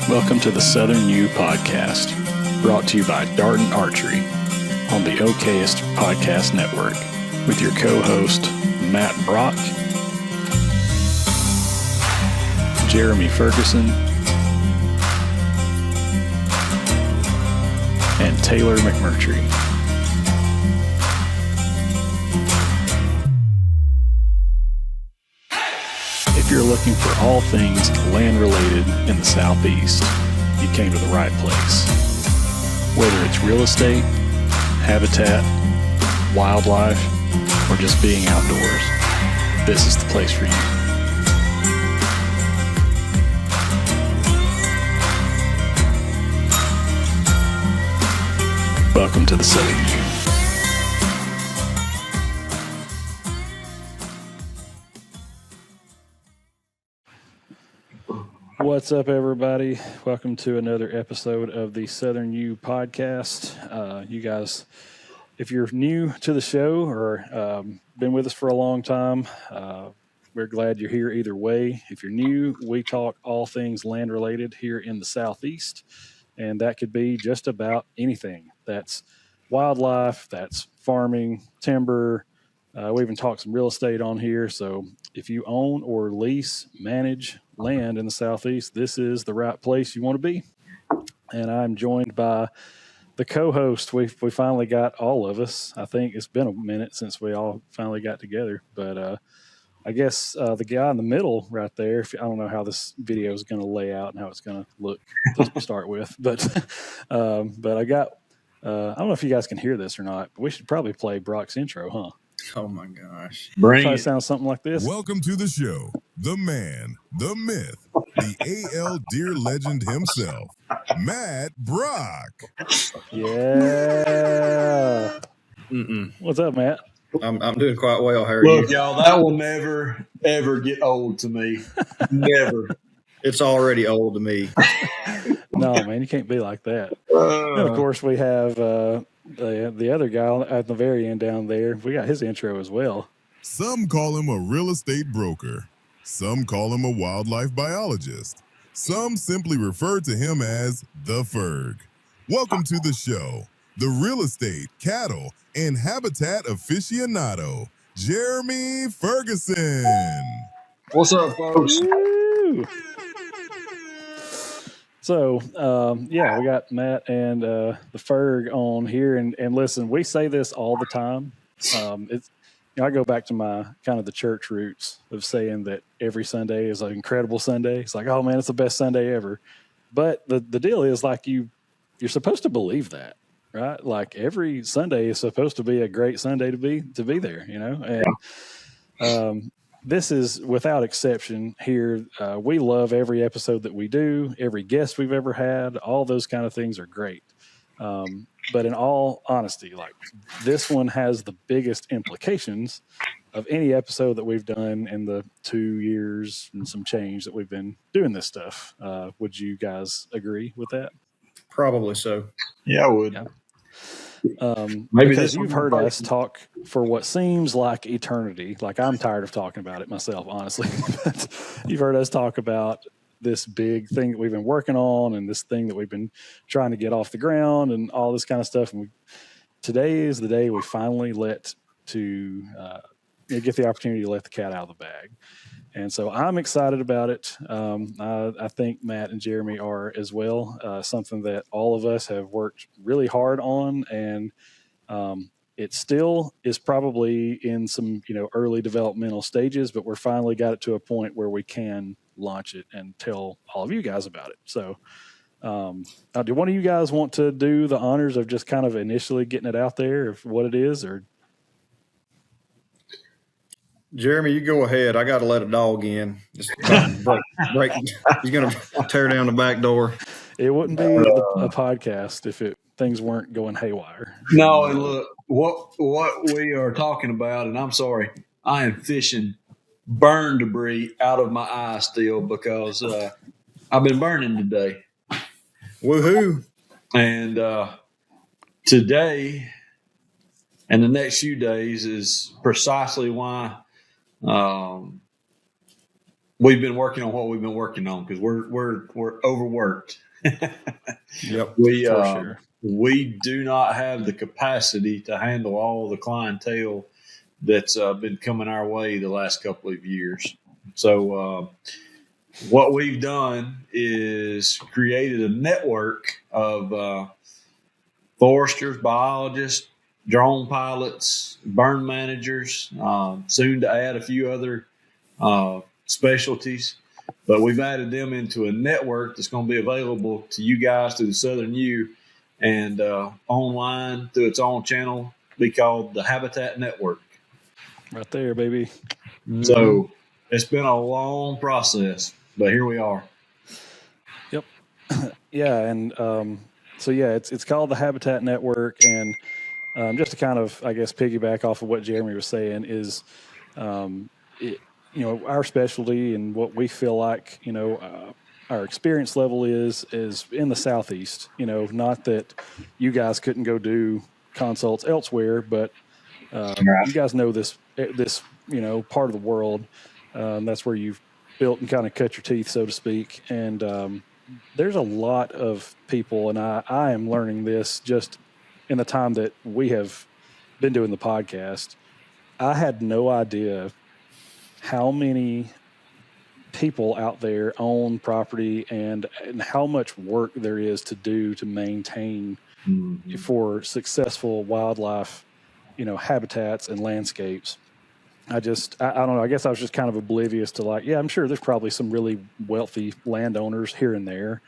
Welcome to the Southern U Podcast, brought to you by Darden Archery on the OKest Podcast Network, with your co-host, Matt Brock, Jeremy Ferguson, and Taylor McMurtry. If you're looking for all things land-related in the Southeast, you came to the right place. Whether it's real estate, habitat, wildlife, or just being outdoors, this is the place for you. Welcome to the Southern U. What's up, everybody? Welcome to another episode of the Southern U Podcast. You guys, if you're new to the show or been with us for a long time, we're glad you're here either way. If you're new, we talk all things land related here in the Southeast, and that could be just about anything. That's wildlife, that's farming, timber. We even talk some real estate on here. So if you own or lease, manage land in the Southeast, this is the right place you want to be. And I'm joined by the co-host. We finally got all of us. I think it's been a minute since we all finally got together. But I guess the guy in the middle right there, I don't know how this video is going to lay out and how it's going to look to start with. But I got, I don't know if you guys can hear this or not, but we should probably play Brock's intro, huh? Oh my gosh. Probably sounds something like this. Welcome to the show, the man, the myth, the AL deer legend himself, Matt Brock. Yeah. What's up, Matt? I'm doing quite well. How are Look, you? y'all, that will never, ever get old to me. Never. It's already old to me. No, man, you can't be like that. And of course, we have the other guy at the very end down there. We got his intro as well. Some call him a real estate broker. Some call him a wildlife biologist. Some simply refer to him as the Ferg. Welcome to the show, the real estate, cattle, and habitat aficionado, Jeremy Ferguson. What's up, folks? Woo! So, we got Matt and the Ferg on here. And listen, we say this all the time. I go back to my kind of the church roots of saying that every Sunday is an incredible Sunday. It's like, oh, man, it's the best Sunday ever. But the deal is, like, you're supposed to believe that, right? Like, every Sunday is supposed to be a great Sunday to be there, you know? And this is without exception here. We love every episode that we do, every guest we've ever had. All those kind of things are great. But in all honesty, like, this one has the biggest implications of any episode that we've done in the 2 years and some change that we've been doing this stuff. Would you guys agree with that? Probably so. Yeah, I would. Yeah. Maybe because this you've heard us talk for what seems like eternity. Like, I'm tired of talking about it myself, honestly. But you've heard us talk about this big thing that we've been working on and this thing that we've been trying to get off the ground and all this kind of stuff. And today is the day we finally get the opportunity to let the cat out of the bag. And so I'm excited about it. I think Matt and Jeremy are as well. Something that all of us have worked really hard on, and it still is probably in some early developmental stages, but we're finally got it to a point where we can launch it and tell all of you guys about it. So do one of you guys want to do the honors of just kind of initially getting it out there of what it is? Or Jeremy, you go ahead. I got to let a dog in. Just break. He's going to tear down the back door. It wouldn't be a podcast if things weren't going haywire. No, and look, what we are talking about, and I'm sorry, I am fishing burn debris out of my eye still because I've been burning today. Woohoo. And today and the next few days is precisely why we've been working on what we've been working on because we're overworked. Yep. For sure. We do not have the capacity to handle all the clientele that's been coming our way the last couple of years. So what we've done is created a network of foresters, biologists, drone pilots, burn managers, soon to add a few other specialties. But we've added them into a network that's going to be available to you guys through the Southern U and online through its own channel, be called the Habitat Network. Right there, baby. Mm-hmm. So it's been a long process, but here we are. Yep. Yeah, and so yeah, it's called the Habitat Network, and just to kind of, I guess, piggyback off of what Jeremy was saying is, our specialty and what we feel like, our experience level is in the Southeast. Not that you guys couldn't go do consults elsewhere, but you guys know this part of the world. That's where you've built and kind of cut your teeth, so to speak. And there's a lot of people, and I am learning this just in the time that we have been doing the podcast. I had no idea how many people out there own property and how much work there is to do to maintain for successful wildlife, habitats and landscapes. I don't know. I guess I was just kind of oblivious to I'm sure there's probably some really wealthy landowners here and there,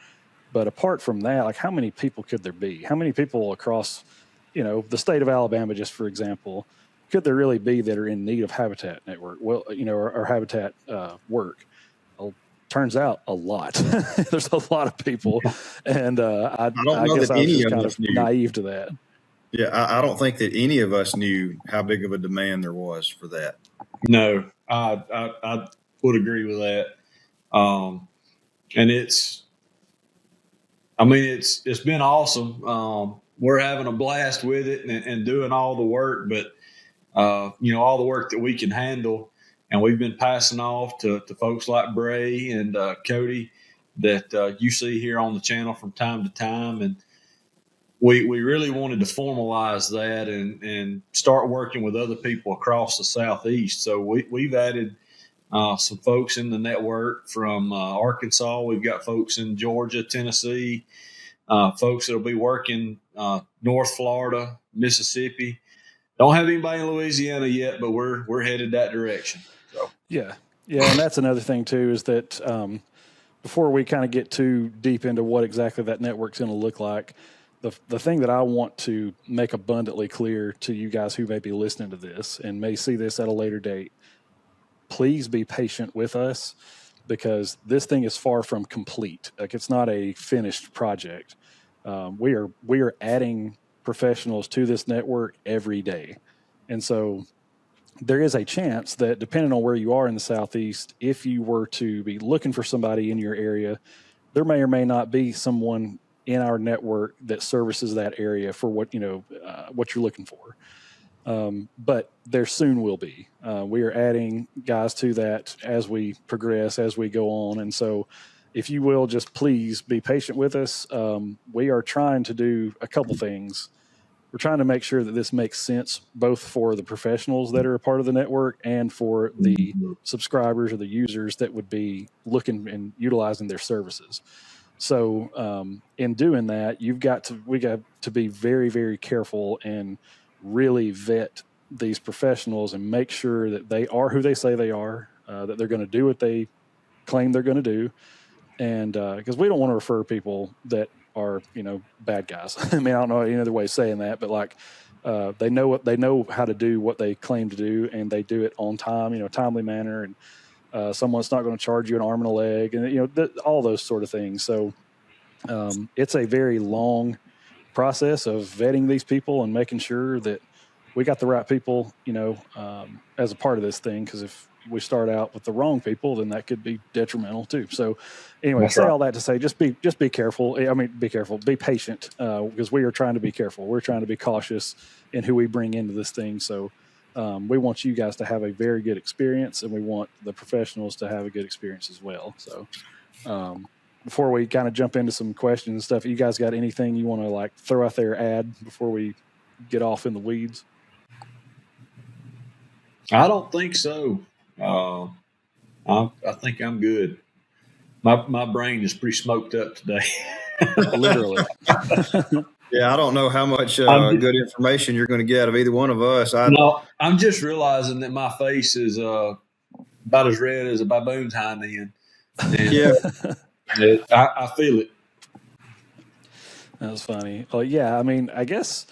but apart from that, how many people could there be? How many people across, the state of Alabama, just for example, could there really be that are in need of habitat network? Well, or habitat work. Well, turns out a lot. There's a lot of people, and I guess I was just kind of naive to that. Yeah, I don't think that any of us knew how big of a demand there was for that. No, I would agree with that. And it's been awesome. We're having a blast with it and doing all the work, but all the work that we can handle, and we've been passing off to folks like Bray and Cody that you see here on the channel from time to time, and we really wanted to formalize that and start working with other people across the Southeast. So we've added some folks in the network from Arkansas. We've got folks in Georgia, Tennessee, folks that'll be working North Florida, Mississippi. Don't have anybody in Louisiana yet, but we're headed that direction. So yeah, and that's another thing too, is that before we kind of get too deep into what exactly that network's going to look like, the thing that I want to make abundantly clear to you guys who may be listening to this and may see this at a later date, please be patient with us, because this thing is far from complete. It's not a finished project. We are adding professionals to this network every day. And so there is a chance that, depending on where you are in the Southeast, if you were to be looking for somebody in your area, there may or may not be someone in our network that services that area for what you're looking for. But there soon will be. We are adding guys to that as we progress, as we go on. And so if you will just please be patient with us. We are trying to do a couple things. We're trying to make sure that this makes sense both for the professionals that are a part of the network and for the subscribers or the users that would be looking and utilizing their services. So in doing that, we got to be very, very careful and really vet these professionals and make sure that they are who they say they are, that they're going to do what they claim they're going to do. And because we don't want to refer people that are, bad guys. I mean, I don't know any other way of saying that, but they know how to do what they claim to do, and they do it on time, timely manner, and someone's not going to charge you an arm and a leg, and all those sort of things. So it's a very long process of vetting these people and making sure that we got the right people, as a part of this thing. Because if we start out with the wrong people, then that could be detrimental too. So anyway, That's I say right. all that to say, just be careful. I mean, be careful, be patient, because we are trying to be careful. We're trying to be cautious in who we bring into this thing. So we want you guys to have a very good experience, and we want the professionals to have a good experience as well. So, before we kind of jump into some questions and stuff, you guys got anything you want to like throw out there, add before we get off in the weeds? I don't think so. I think I'm good. My brain is pretty smoked up today. Literally. Yeah, I don't know how much good information you're going to get out of either one of us. No, I'm just realizing that my face is about as red as a baboon's hind end. And Yeah. I feel it. That was funny. Well, yeah, I mean, I guess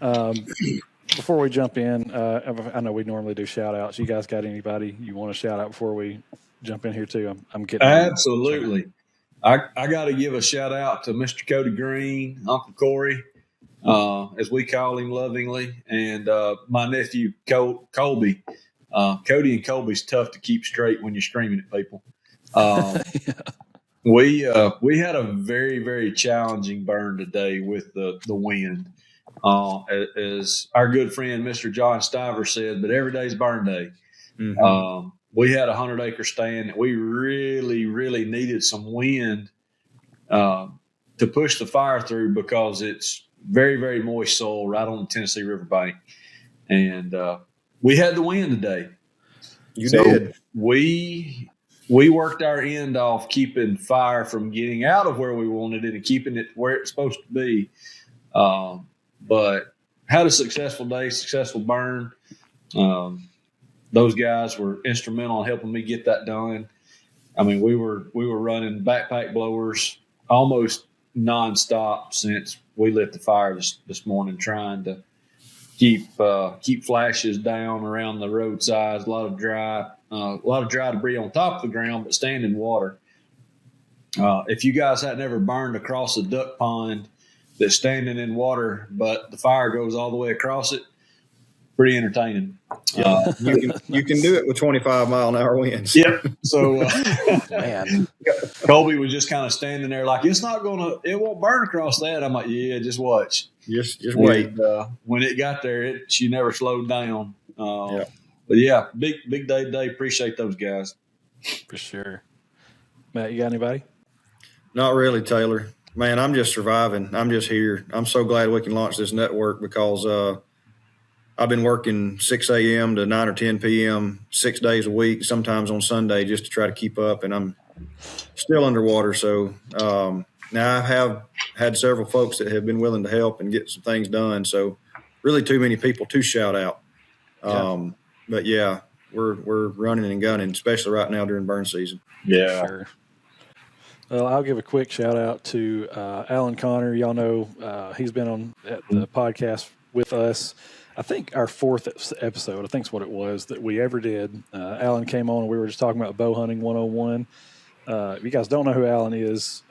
before we jump in, I know we normally do shout outs. You guys got anybody you want to shout out before we jump in here too? I'm kidding. Absolutely. I got to give a shout out to Mr. Cody Green, Uncle Corey, as we call him lovingly, and my nephew Colby. Cody and Colby's tough to keep straight when you're screaming at people. Yeah. We had a very, very challenging burn today with the wind. As our good friend Mr. John Stiver said, but every day's burn day. Mm-hmm. We had a 100-acre stand that we really, really needed some wind to push the fire through because it's very, very moist soil right on the Tennessee River bank. And we had the wind today. You did. We worked our end off keeping fire from getting out of where we wanted it and keeping it where it's supposed to be. But had a successful day, successful burn. Those guys were instrumental in helping me get that done. I mean, we were running backpack blowers almost nonstop since we lit the fire this morning, trying to keep flashes down around the roadsides. A lot of dry debris on top of the ground, but standing water. If you guys hadn't ever burned across a duck pond that's standing in water, but the fire goes all the way across it, pretty entertaining. You can do it with 25-mile-an-hour winds. Yep. So, Man, Colby was just kind of standing there like, it won't burn across that. I'm like, yeah, just watch. Just wait. And, when it got there, she never slowed down. Yeah. But yeah, big day today. Appreciate those guys. for sure. Matt, you got anybody? Not really, Taylor. Man, I'm just surviving. I'm just here. I'm so glad we can launch this network because I've been working 6 a.m. to 9 or 10 p.m. 6 days a week, sometimes on Sunday, just to try to keep up. And I'm still underwater. So now I have had several folks that have been willing to help and get some things done. So really too many people to shout out. But yeah, we're running and gunning, especially right now during burn season. Yeah. Sure. Well, I'll give a quick shout out to Alan Connor. Y'all know he's been on the podcast with us. I think our 4th episode, I think is what it was that we ever did. Alan came on and we were just talking about bow hunting 101. If you guys don't know who Alan is,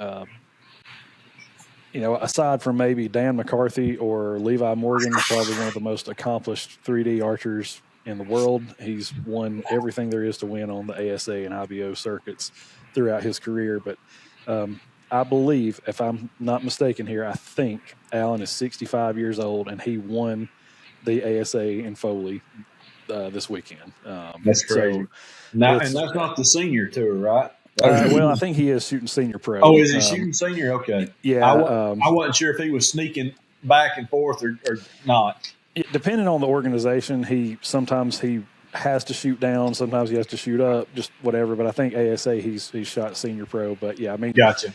aside from maybe Dan McCarthy or Levi Morgan, probably one of the most accomplished 3D archers in the world. He's won everything there is to win on the ASA and IBO circuits throughout his career. But I believe, if I'm not mistaken here, I think Alan is 65 years old and he won the ASA in Foley this weekend. That's crazy. So and that's not the senior tour, right? Well, I think he is shooting senior pro. Oh, is he shooting senior? Okay. Yeah. I wasn't sure if he was sneaking back and forth or not. Depending on the organization, sometimes he has to shoot down, sometimes he has to shoot up, just whatever. But I think ASA he's shot senior pro. But yeah, I mean, Gotcha.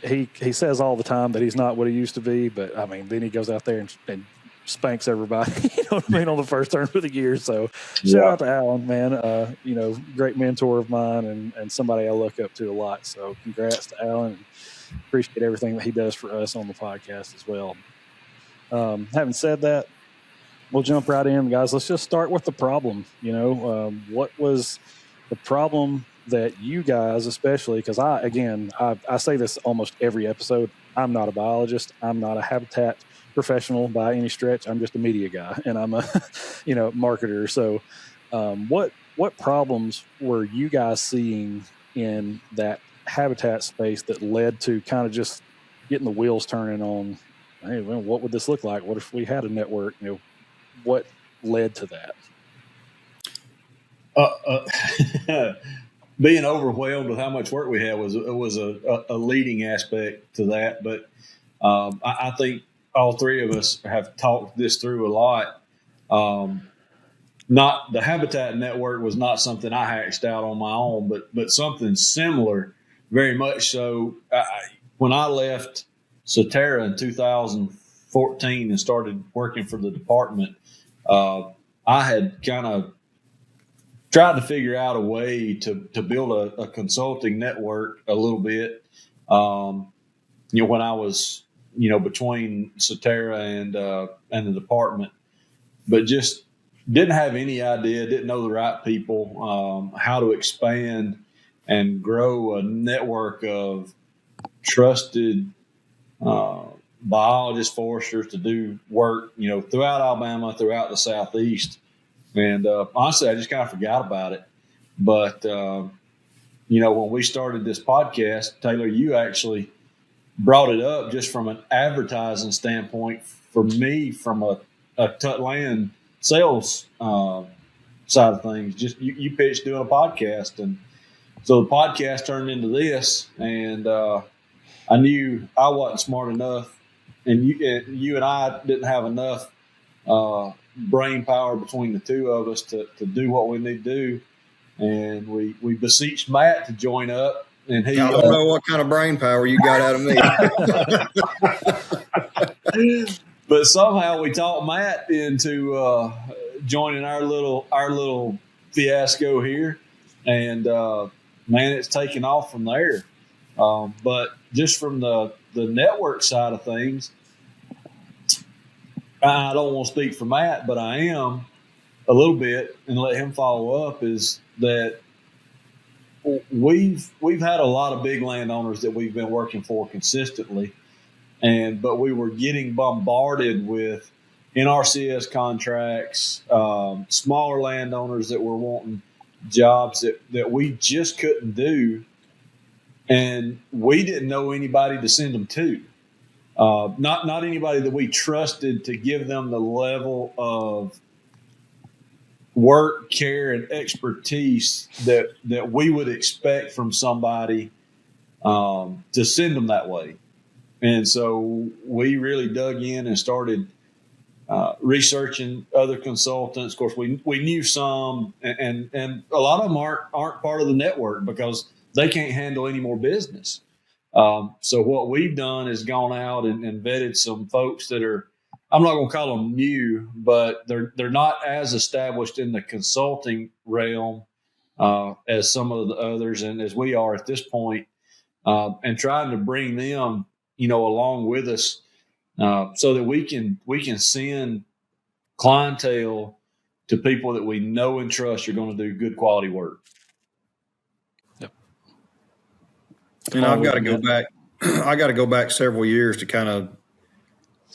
He says all the time that he's not what he used to be, but I mean, then he goes out there and spanks everybody, you know what I mean, on the first turn of the year. So shout out to Alan, man. Great mentor of mine and somebody I look up to a lot. So congrats to Alan, and appreciate everything that he does for us on the podcast as well. Having said that, we'll jump right in, guys. Let's just start with the problem. What was the problem that you guys, especially, because I say this almost every episode, I'm not a biologist, I'm not a habitat professional by any stretch. I'm just a media guy, and I'm a marketer. So what problems were you guys seeing in that habitat space that led to kind of just getting the wheels turning on, hey, well, what would this look like? What if we had a network? What led to that? Being overwhelmed with how much work we had was a leading aspect to that. But I think all three of us have talked this through a lot. Not the Habitat Network was not something I hatched out on my own, but something similar, very much so. When I left Soterra in 2014 and started working for the department, I had kind of tried to figure out a way to build a consulting network a little bit. When I was, between Soterra and the department, but just didn't have any idea, didn't know the right people, how to expand and grow a network of trusted biologists, foresters to do work, throughout Alabama, throughout the Southeast. And honestly, I just kind of forgot about it. But, when we started this podcast, Taylor, you actually brought it up just from an advertising standpoint for me, from a land sales side of things. Just you pitched doing a podcast. And so the podcast turned into this. And I knew I wasn't smart enough. And you and I didn't have enough brain power between the two of us to do what we need to do, and we beseeched Matt to join up. And he, I don't know what kind of brain power you got out of me, but somehow we talked Matt into joining our little fiasco here, and man, it's taken off from there. But just from the network side of things, I don't want to speak for Matt, but I am a little bit, and let him follow up, is that we've had a lot of big landowners that we've been working for consistently, but we were getting bombarded with NRCS contracts, smaller landowners that were wanting jobs that we just couldn't do, and we didn't know anybody to send them to. Not anybody that we trusted to give them the level of work, care, and expertise that we would expect from somebody to send them that way. And so we really dug in and started researching other consultants. Of course, we knew some, and a lot of them aren't part of the network because they can't handle any more business. So what we've done is gone out and vetted some folks that are, I'm not going to call them new, but they're not as established in the consulting realm as some of the others, and as we are at this point, and trying to bring them, along with us, so that we can send clientele to people that we know and trust are going to do good quality work. I've got to go back. I got to go back several years to kind of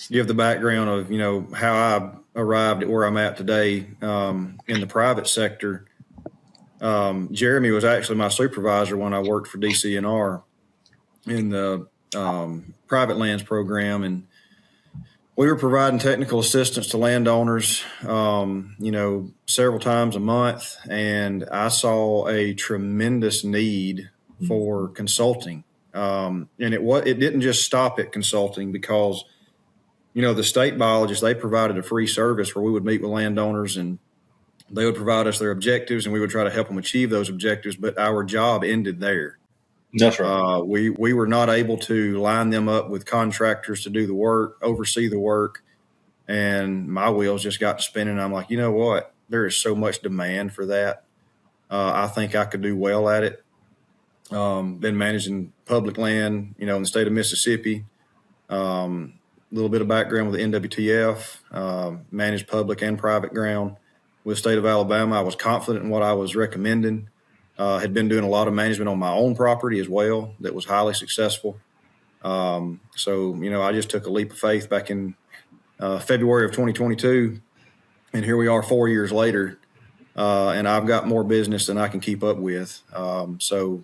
give the background of how I arrived at where I'm at today in the private sector. Jeremy was actually my supervisor when I worked for DCNR in the private lands program, and we were providing technical assistance to landowners, several times a month, and I saw a tremendous need for consulting. And it didn't just stop at consulting, because, the state biologists, they provided a free service where we would meet with landowners and they would provide us their objectives and we would try to help them achieve those objectives. But our job ended there. That's right. We were not able to line them up with contractors to do the work, oversee the work. And my wheels just got to spinning. I'm like, you know what? There is so much demand for that. I think I could do well at it. Been managing public land, in the state of Mississippi. A little bit of background with the NWTF, managed public and private ground. With the state of Alabama, I was confident in what I was recommending. Had been doing a lot of management on my own property as well that was highly successful. So, I just took a leap of faith back in February of 2022, and here we are 4 years later. And I've got more business than I can keep up with. So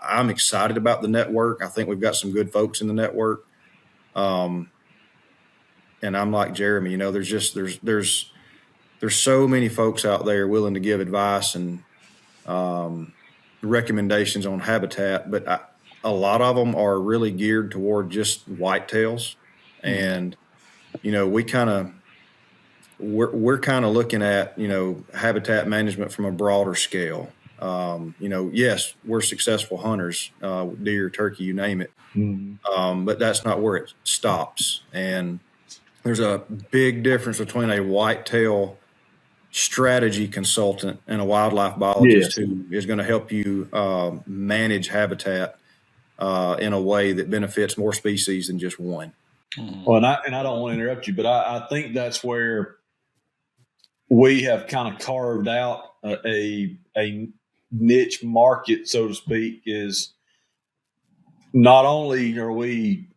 I'm excited about the network. I think we've got some good folks in the network. And I'm like Jeremy, there's there's so many folks out there willing to give advice and recommendations on habitat, but a lot of them are really geared toward just whitetails. And, we we're kind of looking at, habitat management from a broader scale. Yes, we're successful hunters, deer, turkey, you name it. But that's not where it stops. And there's a big difference between a whitetail strategy consultant and a wildlife biologist who is going to help you manage habitat in a way that benefits more species than just one. Well, and I don't want to interrupt you, but I think that's where we have kind of carved out a niche market, so to speak, is not only are we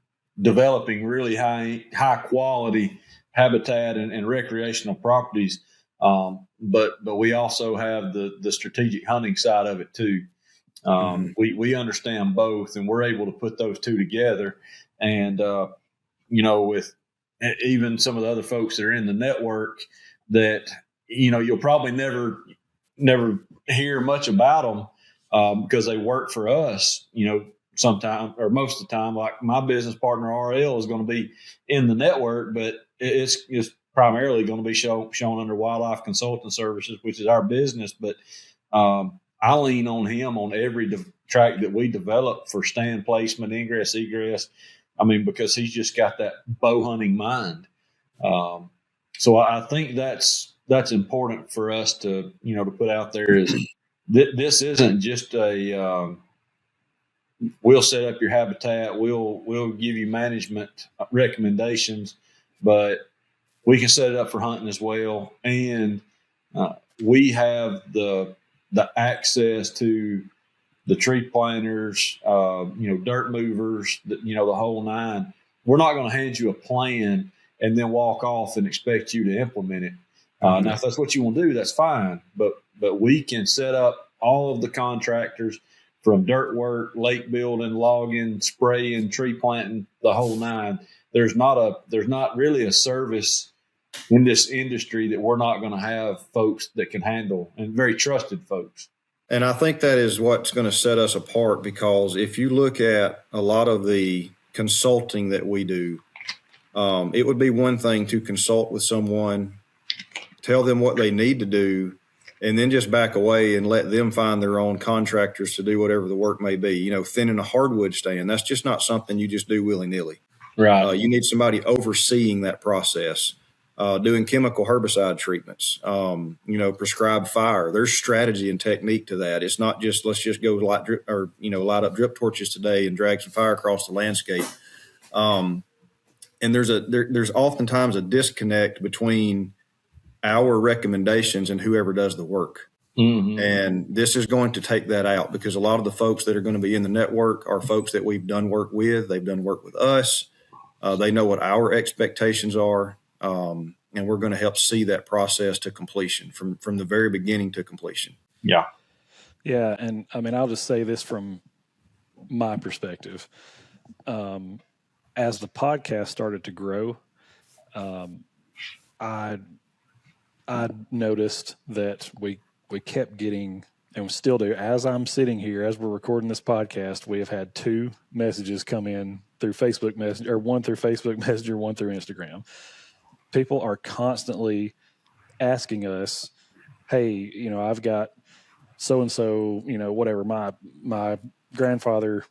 developing really high quality habitat and recreational properties, but we also have the strategic hunting side of it too. We understand both, and we're able to put those two together. And with even some of the other folks that are in the network that you'll probably never hear much about them because they work for us. Sometime or most of the time, like my business partner RL is going to be in the network, but it's primarily going to be shown under Wildlife Consulting Services, which is our business. But I lean on him on every track that we develop for stand placement, ingress, egress. I mean, because he's just got that bow hunting mind. So I think that's important for us to put out there is this isn't just a we'll set up your habitat, we'll give you management recommendations, but we can set it up for hunting as well, and we have the access to the tree planters, dirt movers, the whole nine. We're not going to hand you a plan and then walk off and expect you to implement it. Now, if that's what you want to do, that's fine. But we can set up all of the contractors from dirt work, lake building, logging, spraying, tree planting, the whole nine. There's not really a service in this industry that we're not going to have folks that can handle, and very trusted folks. And I think that is what's going to set us apart, because if you look at a lot of the consulting that we do, it would be one thing to consult with someone, tell them what they need to do, and then just back away and let them find their own contractors to do whatever the work may be. Thinning a hardwood stand, that's just not something you just do willy-nilly. Right. You need somebody overseeing that process. Doing chemical herbicide treatments, prescribed fire. There's strategy and technique to that. It's not just let's just go light up drip torches today and drag some fire across the landscape. And there's oftentimes a disconnect between our recommendations and whoever does the work. Mm-hmm. And this is going to take that out, because a lot of the folks that are going to be in the network are folks that we've done work with. They've done work with us. They know what our expectations are. And we're going to help see that process to completion from the very beginning to completion. Yeah. Yeah. And I mean, I'll just say this from my perspective. As the podcast started to grow, I noticed that we kept getting, and we still do, as I'm sitting here, as we're recording this podcast, we have had 2 messages come in through Facebook Messenger, or one through Facebook Messenger, one through Instagram. People are constantly asking us, hey, I've got so-and-so, whatever, my grandfather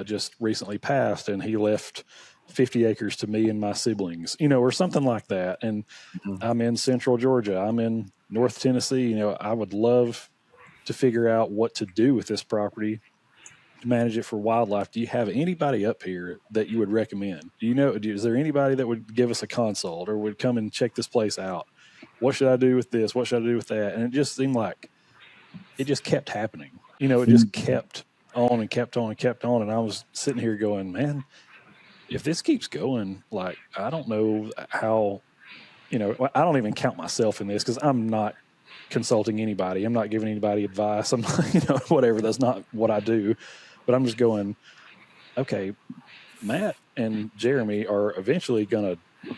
just recently passed and he left 50 acres to me and my siblings, or something like that. And I'm in Central Georgia. I'm in North Tennessee. I would love to figure out what to do with this property to manage it for wildlife. Do you have anybody up here that you would recommend? Is there anybody that would give us a consult or would come and check this place out? What should I do with this? What should I do with that? And it just seemed like it just kept happening. It just kept on and kept on and kept on. And I was sitting here going, man, if this keeps going, like, I don't know how, I don't even count myself in this because I'm not consulting anybody. I'm not giving anybody advice. I'm not, whatever. That's not what I do. But I'm just going, okay, Matt and Jeremy are eventually going to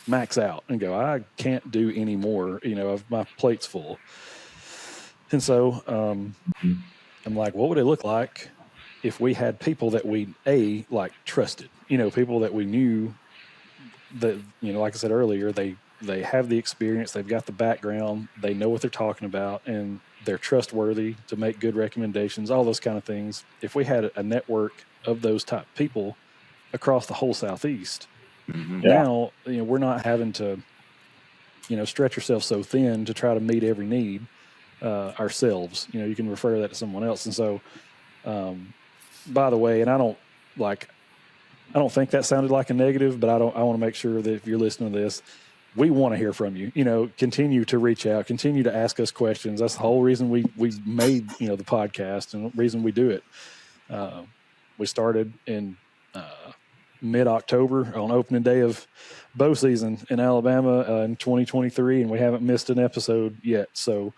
max out and go, I can't do any more, my plate's full. And so I'm like, what would it look like if we had people that we trusted, people that we knew that, like I said earlier, they have the experience, they've got the background, they know what they're talking about, and they're trustworthy to make good recommendations, all those kind of things. If we had a network of those type people across the whole Southeast, now, we're not having to, stretch yourself so thin to try to meet every need ourselves. You can refer that to someone else. And so, by the way, and I don't think that sounded like a negative, but I want to make sure that if you're listening to this, we want to hear from you. Continue to reach out, continue to ask us questions. That's the whole reason we made, the podcast, and the reason we do it. We started in mid-October on opening day of bow season in Alabama in 2023, and we haven't missed an episode yet. So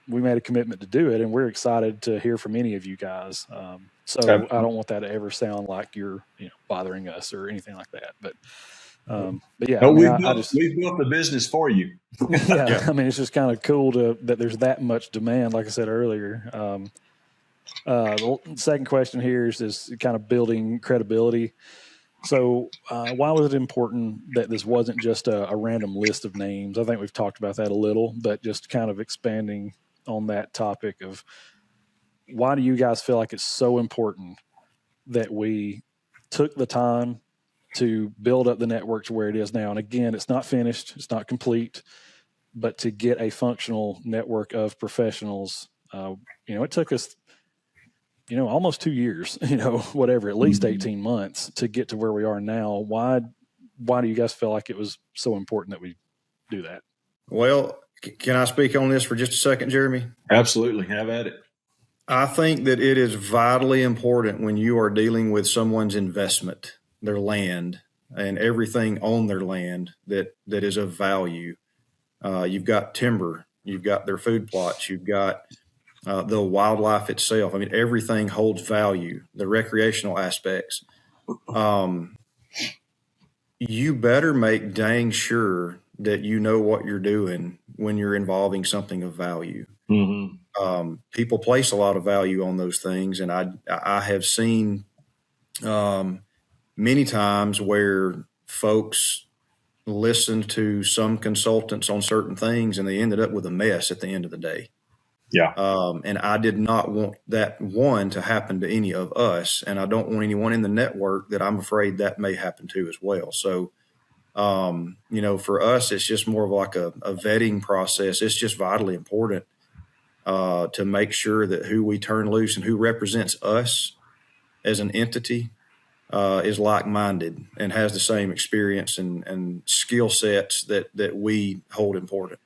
we made a commitment to do it, and we're excited to hear from any of you guys. So I don't want that to ever sound like you're bothering us or anything like that. But yeah, no, we've built the business for you. Yeah, I mean, it's just kind of cool that there's that much demand. Like I said earlier. The second question here is kind of building credibility. So why was it important that this wasn't just a random list of names? I think we've talked about that a little, but just kind of expanding on that topic of why do you guys feel like it's so important that we took the time to build up the network to where it is now? And again, it's not finished, it's not complete, but to get a functional network of professionals, it took us almost 2 years, whatever, at least 18 months to get to where we are now. Why do you guys feel like it was so important that we do that? Well, can I speak on this for just a second, Jeremy? Absolutely. Have at it. I think that it is vitally important when you are dealing with someone's investment, their land, and everything on their land that is of value. You've got timber, you've got their food plots, you've got the wildlife itself. I mean, everything holds value, the recreational aspects. You better make dang sure that you know what you're doing when you're involving something of value. People place a lot of value on those things. And I have seen many times where folks listened to some consultants on certain things and they ended up with a mess at the end of the day. Yeah. And I did not want that to happen to any of us. And I don't want anyone in the network that I'm afraid that may happen to as well. So, for us, it's just more of like a vetting process. It's just vitally important to make sure that who we turn loose and who represents us as an entity is like-minded and has the same experience and skill sets that we hold important.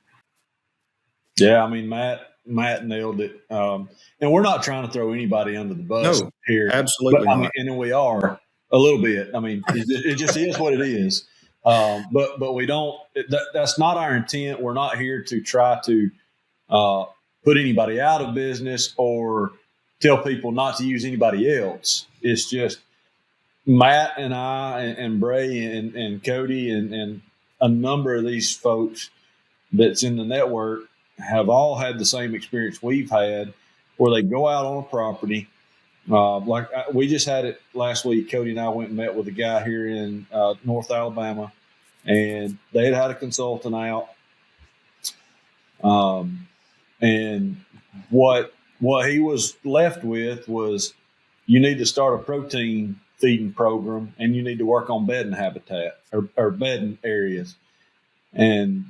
Yeah, I mean, Matt nailed it. And we're not trying to throw anybody under the bus here. Absolutely not. And we are a little bit. I mean, it just is what it is. But we don't, that's not our intent. We're not here to try to put anybody out of business or tell people not to use anybody else. It's just Matt and I and Bray and Cody and a number of these folks that's in the network have all had the same experience we've had, where they go out on a property. We just had it last week. Cody and I went and met with a guy here in North Alabama, and they had a consultant out. And what he was left with was, you need to start a protein feeding program, and you need to work on bedding habitat or bedding areas. And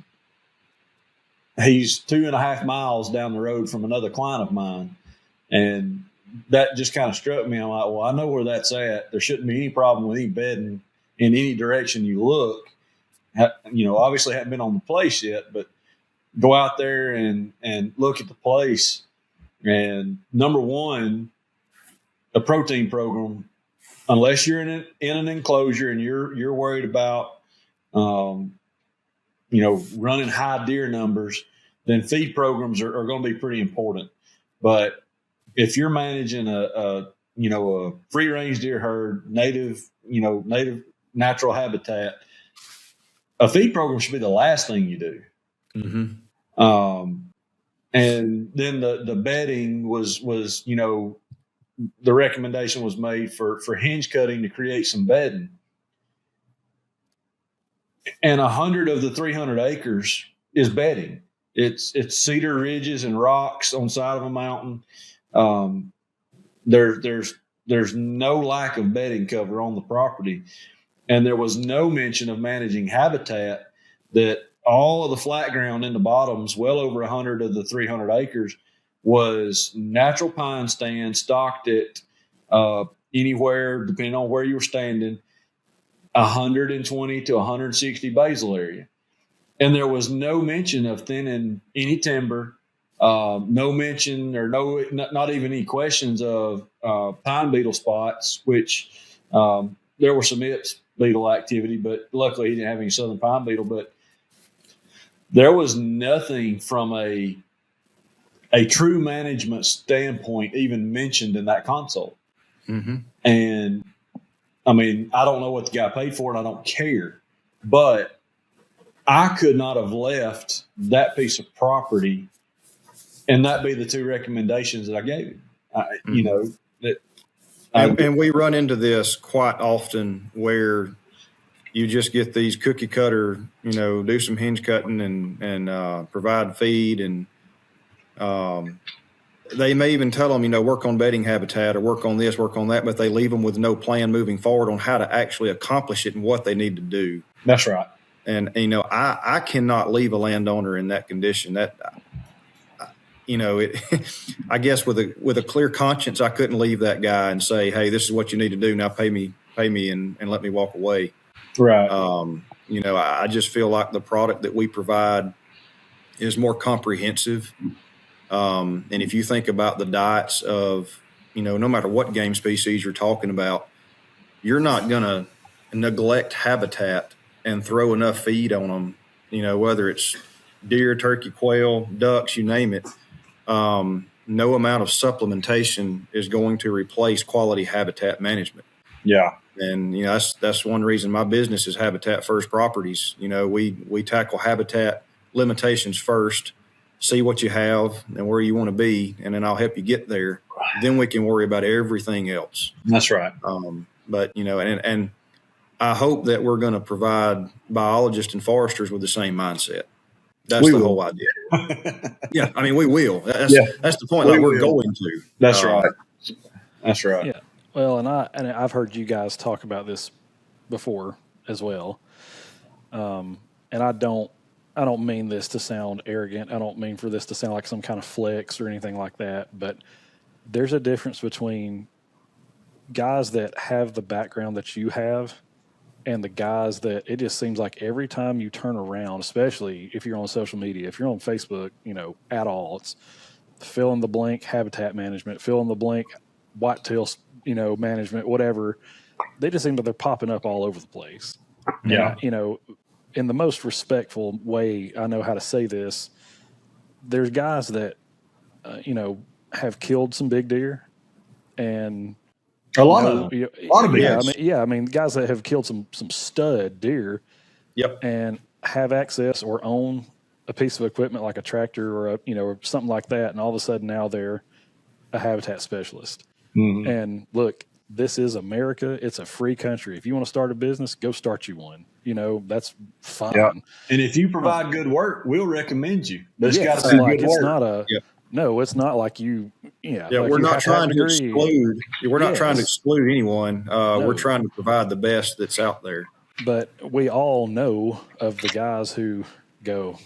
he's 2.5 miles down the road from another client of mine. And that just kind of struck me. I'm like, well, I know where that's at. There shouldn't be any problem with any bedding in any direction you look. Obviously haven't been on the place yet, but go out there and look at the place. And number one, a protein program, unless you're in an enclosure and you're worried about, running high deer numbers, then feed programs are going to be pretty important. But if you're managing a free range deer herd, native natural habitat, a feed program should be the last thing you do. Mm-hmm. And then the bedding was the recommendation was made for hinge cutting to create some bedding. And 100 of the 300 acres is bedding. It's cedar ridges and rocks on the side of a mountain. There's no lack of bedding cover on the property, and there was no mention of managing habitat. That all of the flat ground in the bottoms, well over 100 of the 300 acres, was natural pine stand stocked at anywhere, depending on where you were standing, 120 to 160 basal area. And there was no mention of thinning any timber, no mention or not even any questions of pine beetle spots, which there were some ips beetle activity, but luckily he didn't have any southern pine beetle. But there was nothing from a true management standpoint even mentioned in that consult. Mm-hmm. And I mean, I don't know what the guy paid for it. I don't care. But I could not have left that piece of property and that be the two recommendations that I gave him. And we run into this quite often where you just get these cookie cutter, do some hinge cutting and provide feed. And they may even tell them, work on bedding habitat or work on this, work on that, but they leave them with no plan moving forward on how to actually accomplish it and what they need to do. That's right. And, I cannot leave a landowner in that condition. That, I guess with a clear conscience, I couldn't leave that guy and say, hey, this is what you need to do. Now pay me and let me walk away. Right. I just feel like the product that we provide is more comprehensive. And if you think about the diets of, no matter what game species you're talking about, you're not going to neglect habitat and throw enough feed on them, whether it's deer, turkey, quail, ducks, you name it. No amount of supplementation is going to replace quality habitat management. Yeah. And, that's one reason my business is Habitat First Properties. We tackle habitat limitations first, see what you have and where you want to be, and then I'll help you get there. Then we can worry about everything else. That's right. But, and I hope that we're going to provide biologists and foresters with the same mindset. That's the whole idea. Yeah, I mean, we will. That's the point. We're going to. That's right. That's right. Yeah. Well, and I've heard you guys talk about this before as well. And I don't mean this to sound arrogant. I don't mean for this to sound like some kind of flex or anything like that. But there's a difference between guys that have the background that you have and the guys that it just seems like every time you turn around, especially if you're on social media, if you're on Facebook, at all, it's fill in the blank habitat management, fill in the blank whitetail, management, whatever. They just seem that they're popping up all over the place. Yeah. And, in the most respectful way I know how to say this, there's guys that, have killed some big deer and a lot of big deer. I mean, guys that have killed some stud deer. Yep. And have access or own a piece of equipment like a tractor or or something like that. And all of a sudden now they're a habitat specialist. Mm-hmm. And look, this is America. It's a free country. If you want to start a business, go start you one. That's fine. Yeah. And if you provide good work, we'll recommend you. But it's got to be good it's work. Not a no. It's not like you. Yeah. Yeah. Like we're not trying to exclude. We're not trying to exclude anyone. No. We're trying to provide the best that's out there. But we all know of the guys who go,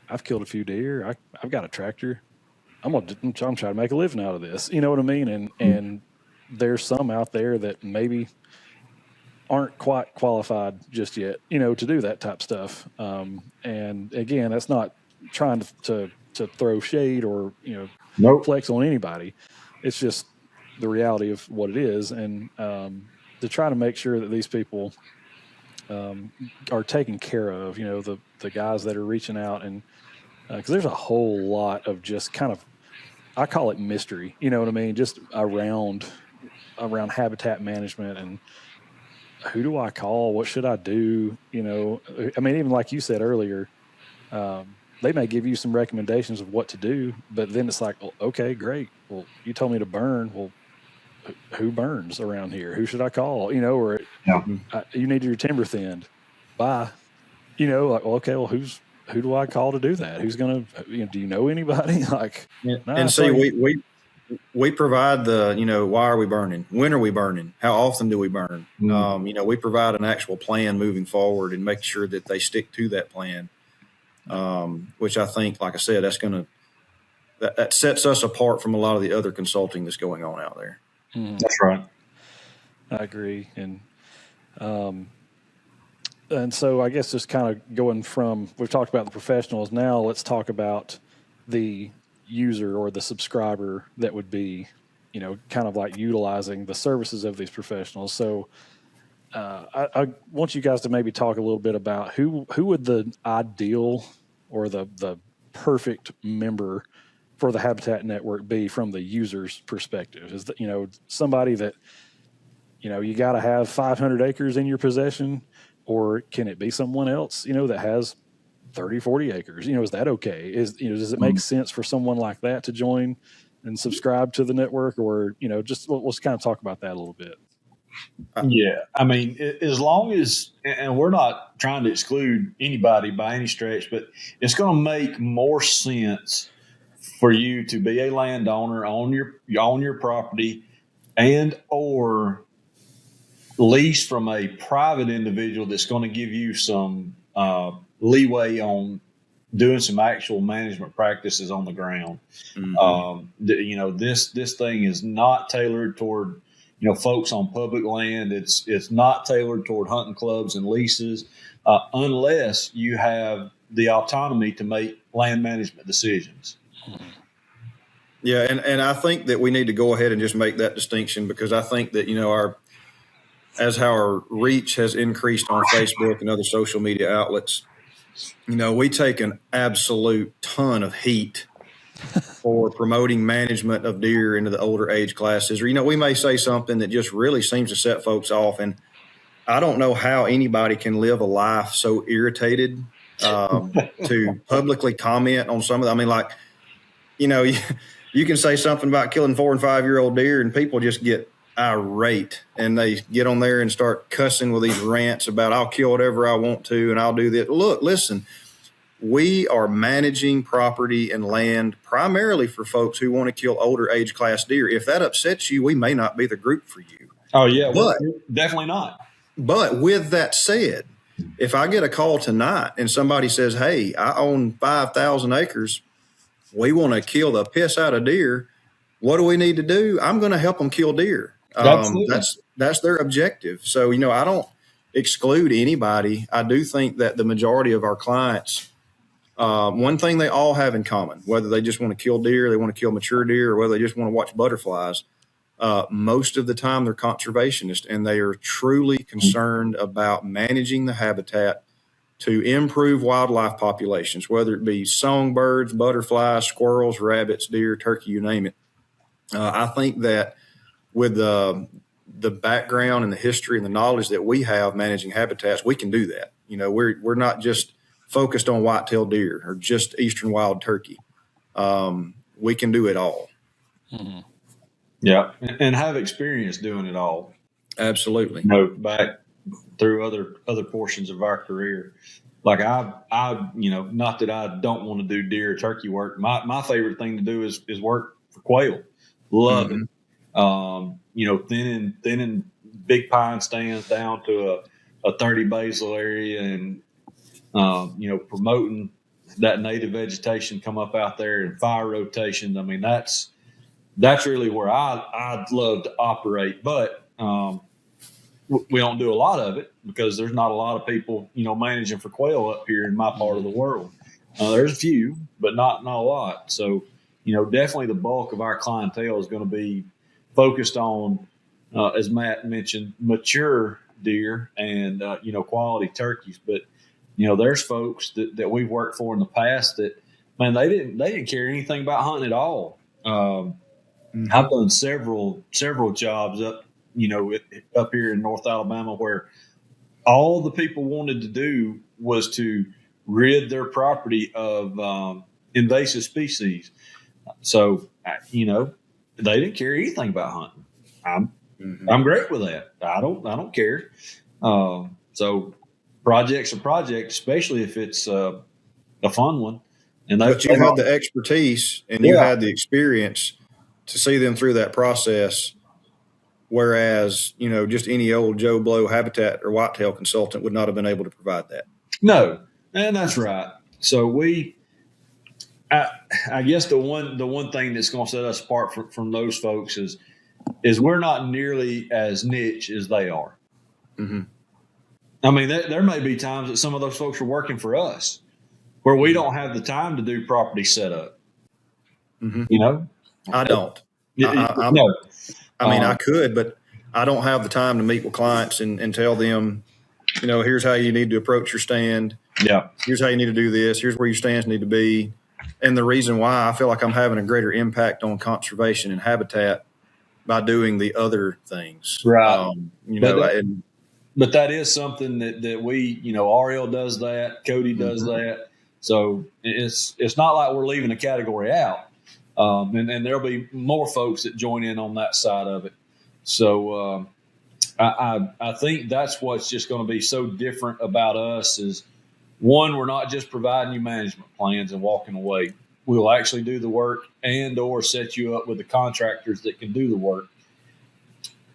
I've killed a few deer. I've got a tractor. I'm trying to make a living out of this. You know what I mean? And there's some out there that maybe aren't quite qualified just yet, to do that type of stuff. And again, that's not trying to throw shade or, flex on anybody. It's just the reality of what it is. And to try to make sure that these people are taken care of, the guys that are reaching out and because there's a whole lot of just kind of, I call it mystery, you know what I mean? Just around habitat management. And who do I call? What should I do? You know, I mean, even like you said earlier, they may give you some recommendations of what to do, but then it's like, well, okay, great. Well, you told me to burn. Well, who burns around here? Who should I call? You know, or Yeah. you need your timber thinned. Bye. You know, like, well, okay, well, who do I call to do that? Who's gonna? You know, do you know anybody? Like, and see, we provide the, you know, why are we burning? When are we burning? How often do we burn? Mm. You know, we provide an actual plan moving forward and make sure that they stick to that plan. Which I think, like I said, that sets us apart from a lot of the other consulting that's going on out there. That's right. I agree, and so I guess just kind of going from, we've talked about the professionals. Now let's talk about the user or the subscriber that would be, you know, kind of like utilizing the services of these professionals. So I want you guys to maybe talk a little bit about who would the ideal or the perfect member for the Habitat Network be from the user's perspective. Is that, you know, somebody that, you know, you got to have 500 acres in your possession, or can it be someone else, you know, that has 30, 40 acres? You know, is that okay? Does it make sense for someone like that to join and subscribe to the network? Or, you know, just let's kind of talk about that a little bit. Yeah. I mean, as long as, and we're not trying to exclude anybody by any stretch, but it's going to make more sense for you to be a landowner on your property and or lease from a private individual that's going to give you some leeway on doing some actual management practices on the ground. Mm-hmm. You know, this thing is not tailored toward, you know, folks on public land. It's not tailored toward hunting clubs and leases, unless you have the autonomy to make land management decisions. Yeah, and I think that we need to go ahead and just make that distinction, because I think that, you know, as our reach has increased on Facebook and other social media outlets, you know, we take an absolute ton of heat for promoting management of deer into the older age classes. Or, you know, we may say something that just really seems to set folks off. And I don't know how anybody can live a life so irritated to publicly comment on some of that. I mean, like, you know, you can say something about killing 4 and 5 year old deer and people just get irate, and they get on there and start cussing with these rants about, I'll kill whatever I want to and I'll do this. Look, listen, we are managing property and land primarily for folks who want to kill older age class deer. If that upsets you, we may not be the group for you. Oh yeah, but definitely not. But with that said, if I get a call tonight and somebody says, hey, I own 5,000 acres, we want to kill the piss out of deer, what do we need to do? I'm going to help them kill deer. That's their objective. So, you know, I don't exclude anybody. I do think that the majority of our clients, one thing they all have in common, whether they just want to kill deer, they want to kill mature deer, or whether they just want to watch butterflies, most of the time they're conservationists, and they are truly concerned about managing the habitat to improve wildlife populations, whether it be songbirds, butterflies, squirrels, rabbits, deer, turkey, you name it. I think that with the background and the history and the knowledge that we have managing habitats, we can do that. You know, we're not just focused on white-tailed deer or just eastern wild turkey. We can do it all. Mm-hmm. Yeah, and have experience doing it all. Absolutely. You know, back through other portions of our career. Like I, you know, not that I don't want to do deer or turkey work. My favorite thing to do is work for quail. Love mm-hmm. it. You know, thinning big pine stands down to a 30 basal area, and you know, promoting that native vegetation come up out there and fire rotation. I mean, that's really where I'd love to operate, but we don't do a lot of it because there's not a lot of people, you know, managing for quail up here in my part of the world. There's a few, but not a lot. So, you know, definitely the bulk of our clientele is going to be focused on, as Matt mentioned, mature deer and, you know, quality turkeys. But, you know, there's folks that we've worked for in the past that, man, they didn't care anything about hunting at all. Mm-hmm. I've done several jobs up here in North Alabama, where all the people wanted to do was to rid their property of invasive species. So, they didn't care anything about hunting. I'm great with that. I don't care. So project's a project, especially if it's a fun one. But you had the expertise and you had the experience to see them through that process. Whereas, just any old Joe Blow habitat or whitetail consultant would not have been able to provide that. No, and that's right. So I guess the one thing that's going to set us apart from those folks is we're not nearly as niche as they are. Mm-hmm. I mean, there may be times that some of those folks are working for us where we don't have the time to do property setup. Mm-hmm. I don't. No. I could, but I don't have the time to meet with clients and tell them, here's how you need to approach your stand. Yeah. Here's how you need to do this. Here's where your stands need to be. And the reason why I feel like I'm having a greater impact on conservation and habitat by doing the other things. Right. But that is something that we, RL does that, Cody does that. So it's not like we're leaving a category out. And there'll be more folks that join in on that side of it. So I think that's what's just going to be so different about us is, one, we're not just providing you management plans and walking away. We'll actually do the work and or set you up with the contractors that can do the work.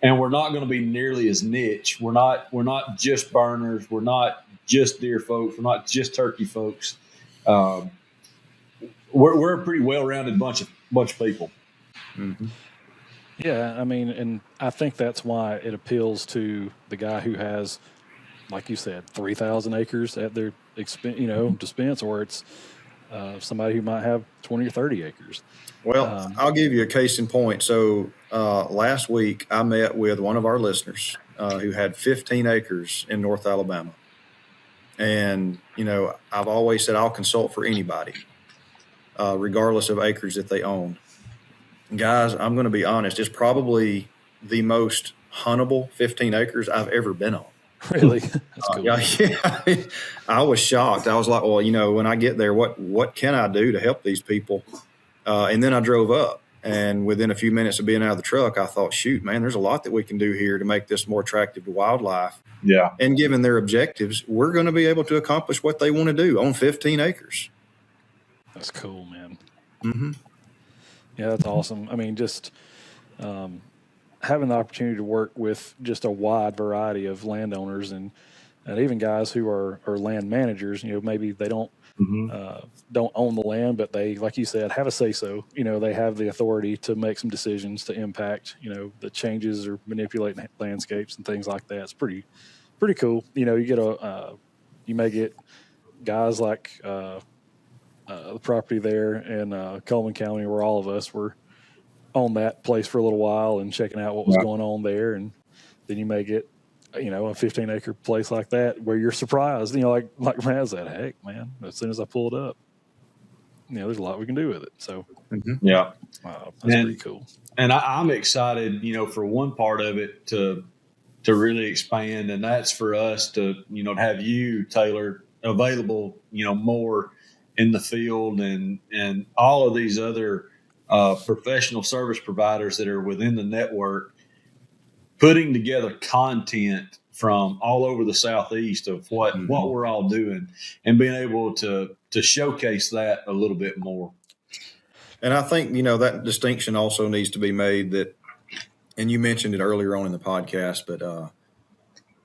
And we're not going to be nearly as niche. We're not just burners. We're not just deer folks. We're not just turkey folks. We're a pretty well-rounded bunch of people. Mm-hmm. Yeah, and I think that's why it appeals to the guy who has, like you said, 3,000 acres at their dispense, or it's somebody who might have 20 or 30 acres. Well, I'll give you a case in point. So last week I met with one of our listeners who had 15 acres in North Alabama. And, I've always said I'll consult for anybody, regardless of acres that they own. Guys, I'm going to be honest, it's probably the most huntable 15 acres I've ever been on. Really? That's cool. Yeah. I was shocked. I was like, well, when I get there, what can I do to help these people? And then I drove up, and within a few minutes of being out of the truck, I thought, shoot, man, there's a lot that we can do here to make this more attractive to wildlife. Yeah. And given their objectives, we're going to be able to accomplish what they want to do on 15 acres. That's cool, man. Mm-hmm. Yeah, that's awesome. I mean, just having the opportunity to work with just a wide variety of landowners and even guys who are land managers, maybe they don't own the land, but they, like you said, have a say-so. They have the authority to make some decisions to impact, the changes or manipulate landscapes and things like that. It's pretty cool. You get you may get guys like the property there in Coleman County, where all of us were on that place for a little while and checking out what was going on there. And then you may get, a 15-acre place like that where you're surprised, like Matt said, heck, man, as soon as I pull it up, there's a lot we can do with it. So, yeah, that's pretty cool. And I'm excited, for one part of it to really expand. And that's for us to, to have you, Taylor, available, more in the field and all of these other professional service providers that are within the network, putting together content from all over the Southeast of what we're all doing and being able to showcase that a little bit more. And I think, that distinction also needs to be made that, and you mentioned it earlier on in the podcast, but,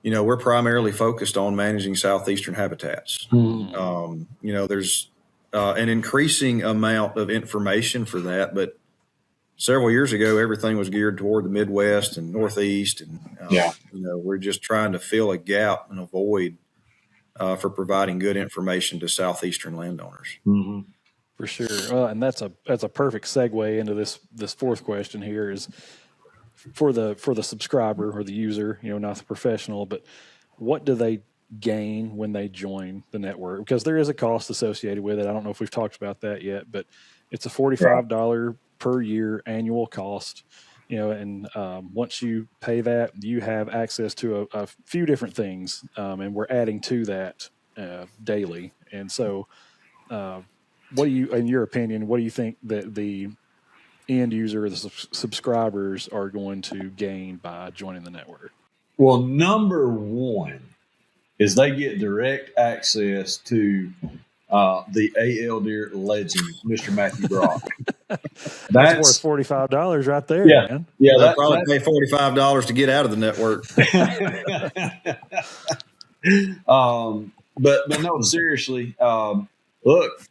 we're primarily focused on managing Southeastern habitats. There's an increasing amount of information for that, but several years ago, everything was geared toward the Midwest and Northeast. And, we're just trying to fill a gap and a void for providing good information to Southeastern landowners. Mm-hmm. For sure. Well, and that's a perfect segue into this fourth question here is for the subscriber or the user, not the professional, but what do they gain when they join the network? Because there is a cost associated with it. I don't know if we've talked about that yet, but it's a $45 per year annual cost. and once you pay that, you have access to a few different things, and we're adding to that daily. And so, what do you, in your opinion, what do you think that the end user or the subscribers are going to gain by joining the network? Well, number one is they get direct access to the AL Deer legend, Mr. Matthew Brock. That's worth $45 right there, yeah, man. yeah. They'll probably pay $45 to get out of the network. But no, seriously. Look,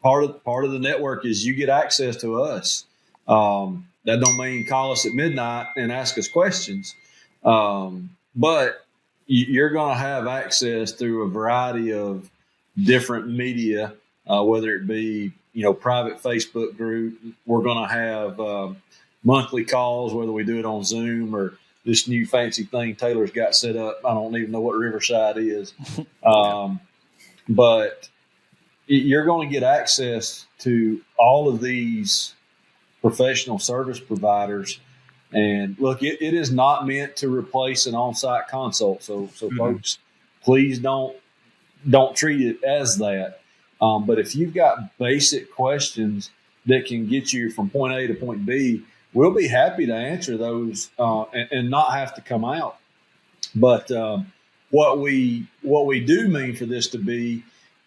part of the network is you get access to us. That don't mean call us at midnight and ask us questions, but you're going to have access through a variety of different media, whether it be private Facebook group. We're going to have monthly calls, whether we do it on Zoom or this new fancy thing Taylor's got set up. I don't even know what Riverside is, but you're going to get access to all of these professional service providers. And look, it is not meant to replace an on-site consult. So folks, please don't treat it as that. But if you've got basic questions that can get you from point A to point B, we'll be happy to answer those and not have to come out. But what we do mean for this to be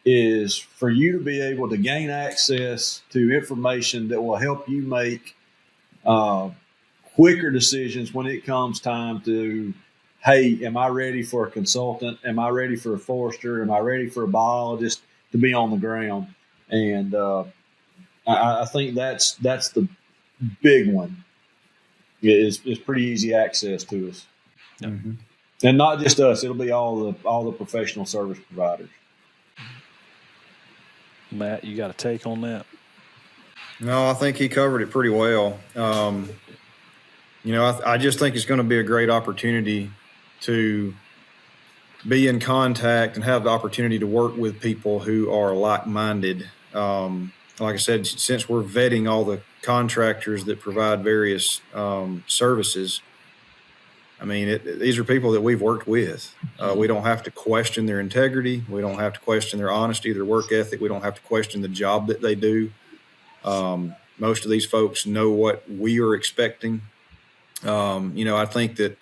is for you to be able to gain access to information that will help you make quicker decisions when it comes time to, hey, am I ready for a consultant? Am I ready for a forester? Am I ready for a biologist to be on the ground? And I think that's the big one. Is pretty easy access to us, and not just us. It'll be all the professional service providers. Matt, you got a take on that? No, I think he covered it pretty well. I just think it's going to be a great opportunity to be in contact and have the opportunity to work with people who are like-minded. Like I said, since we're vetting all the contractors that provide various services, I mean, these are people that we've worked with. We don't have to question their integrity. We don't have to question their honesty, their work ethic. We don't have to question the job that they do. Most of these folks know what we are expecting. I think that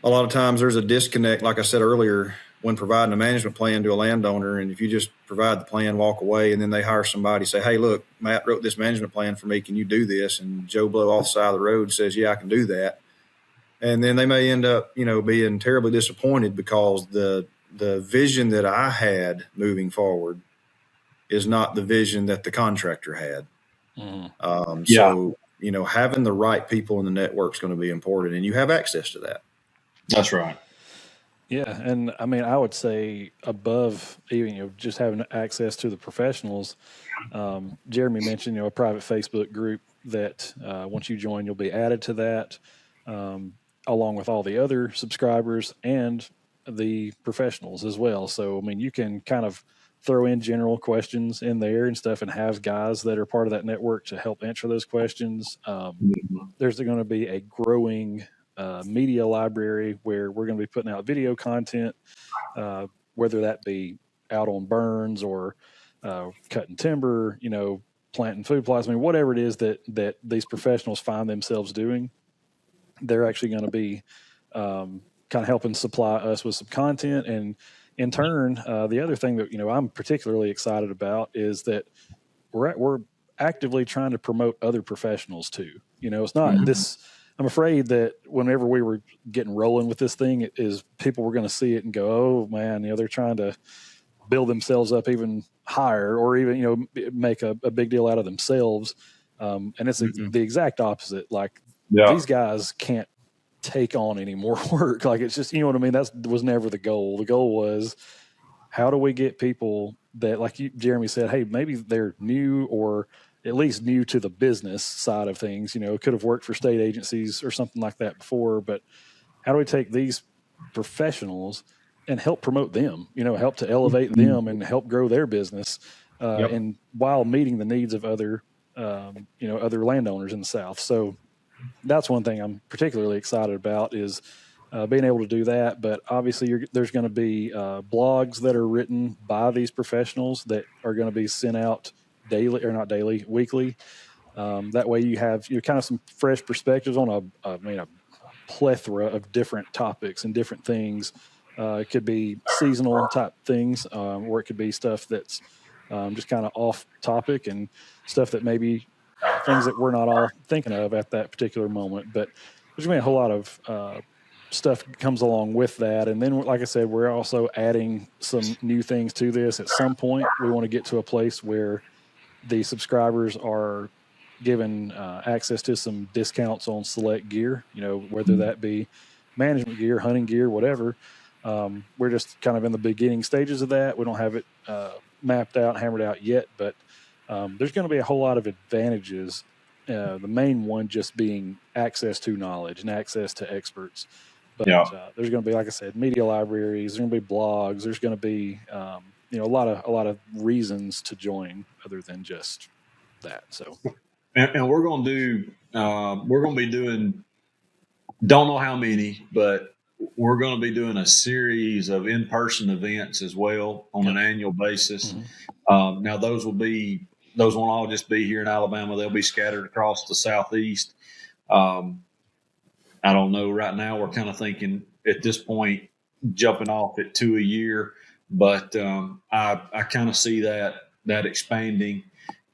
a lot of times there's a disconnect, like I said earlier, when providing a management plan to a landowner. And if you just provide the plan, walk away, and then they hire somebody, say, hey, look, Matt wrote this management plan for me. Can you do this? And Joe Blow off the side of the road says, yeah, I can do that. And then they may end up, being terribly disappointed because the vision that I had moving forward is not the vision that the contractor had. So, having the right people in the network is going to be important, and you have access to that. That's right. Yeah, and I mean, I would say above even just having access to the professionals. Jeremy mentioned a private Facebook group that once you join, you'll be added to that, along with all the other subscribers and the professionals as well. So I mean, you can kind of throw in general questions in there and stuff, and have guys that are part of that network to help answer those questions. There's going to be a growing media library where we're going to be putting out video content, whether that be out on burns or cutting timber, planting food plots. I mean, whatever it is that these professionals find themselves doing, they're actually going to be kind of helping supply us with some content. And in turn, the other thing that I'm particularly excited about is that we're actively trying to promote other professionals too. It's not this. I'm afraid that whenever we were getting rolling with this thing, it is people were going to see it and go, "Oh man, they're trying to build themselves up even higher, or even make a big deal out of themselves." And it's the exact opposite. Like these guys can't take on any more work. Like it's just what I mean. That was never the goal. The goal was, how do we get people that, like Jeremy said, hey, maybe they're new or at least new to the business side of things, could have worked for state agencies or something like that before, but how do we take these professionals and help promote them, help to elevate them and help grow their business, and while meeting the needs of other, other landowners in the South. So that's one thing I'm particularly excited about is being able to do that. But obviously, there's going to be blogs that are written by these professionals that are going to be sent out daily, or not daily, weekly. That way, you have kind of some fresh perspectives on a plethora of different topics and different things. It could be seasonal type things, or it could be stuff that's just kind of off topic and stuff that maybe things that we're not all thinking of at that particular moment. But there's going to be a whole lot of stuff comes along with that. And then, like I said, we're also adding some new things to this. At some point, we want to get to a place where the subscribers are given access to some discounts on select gear, whether that be management gear, hunting gear, whatever. We're just kind of in the beginning stages of that. We don't have it mapped out, hammered out yet, but there's going to be a whole lot of advantages. The main one just being access to knowledge and access to experts. But there's going to be, like I said, media libraries. There's going to be blogs. There's going to be a lot of reasons to join other than just that. So. And we're going to be doing, don't know how many, but we're going to be doing a series of in-person events as well on an annual basis. Mm-hmm. Now those won't all just be here in Alabama. They'll be scattered across the Southeast. I don't know. Right now we're kind of thinking at this point, jumping off at 2 a year, but I kind of see that expanding.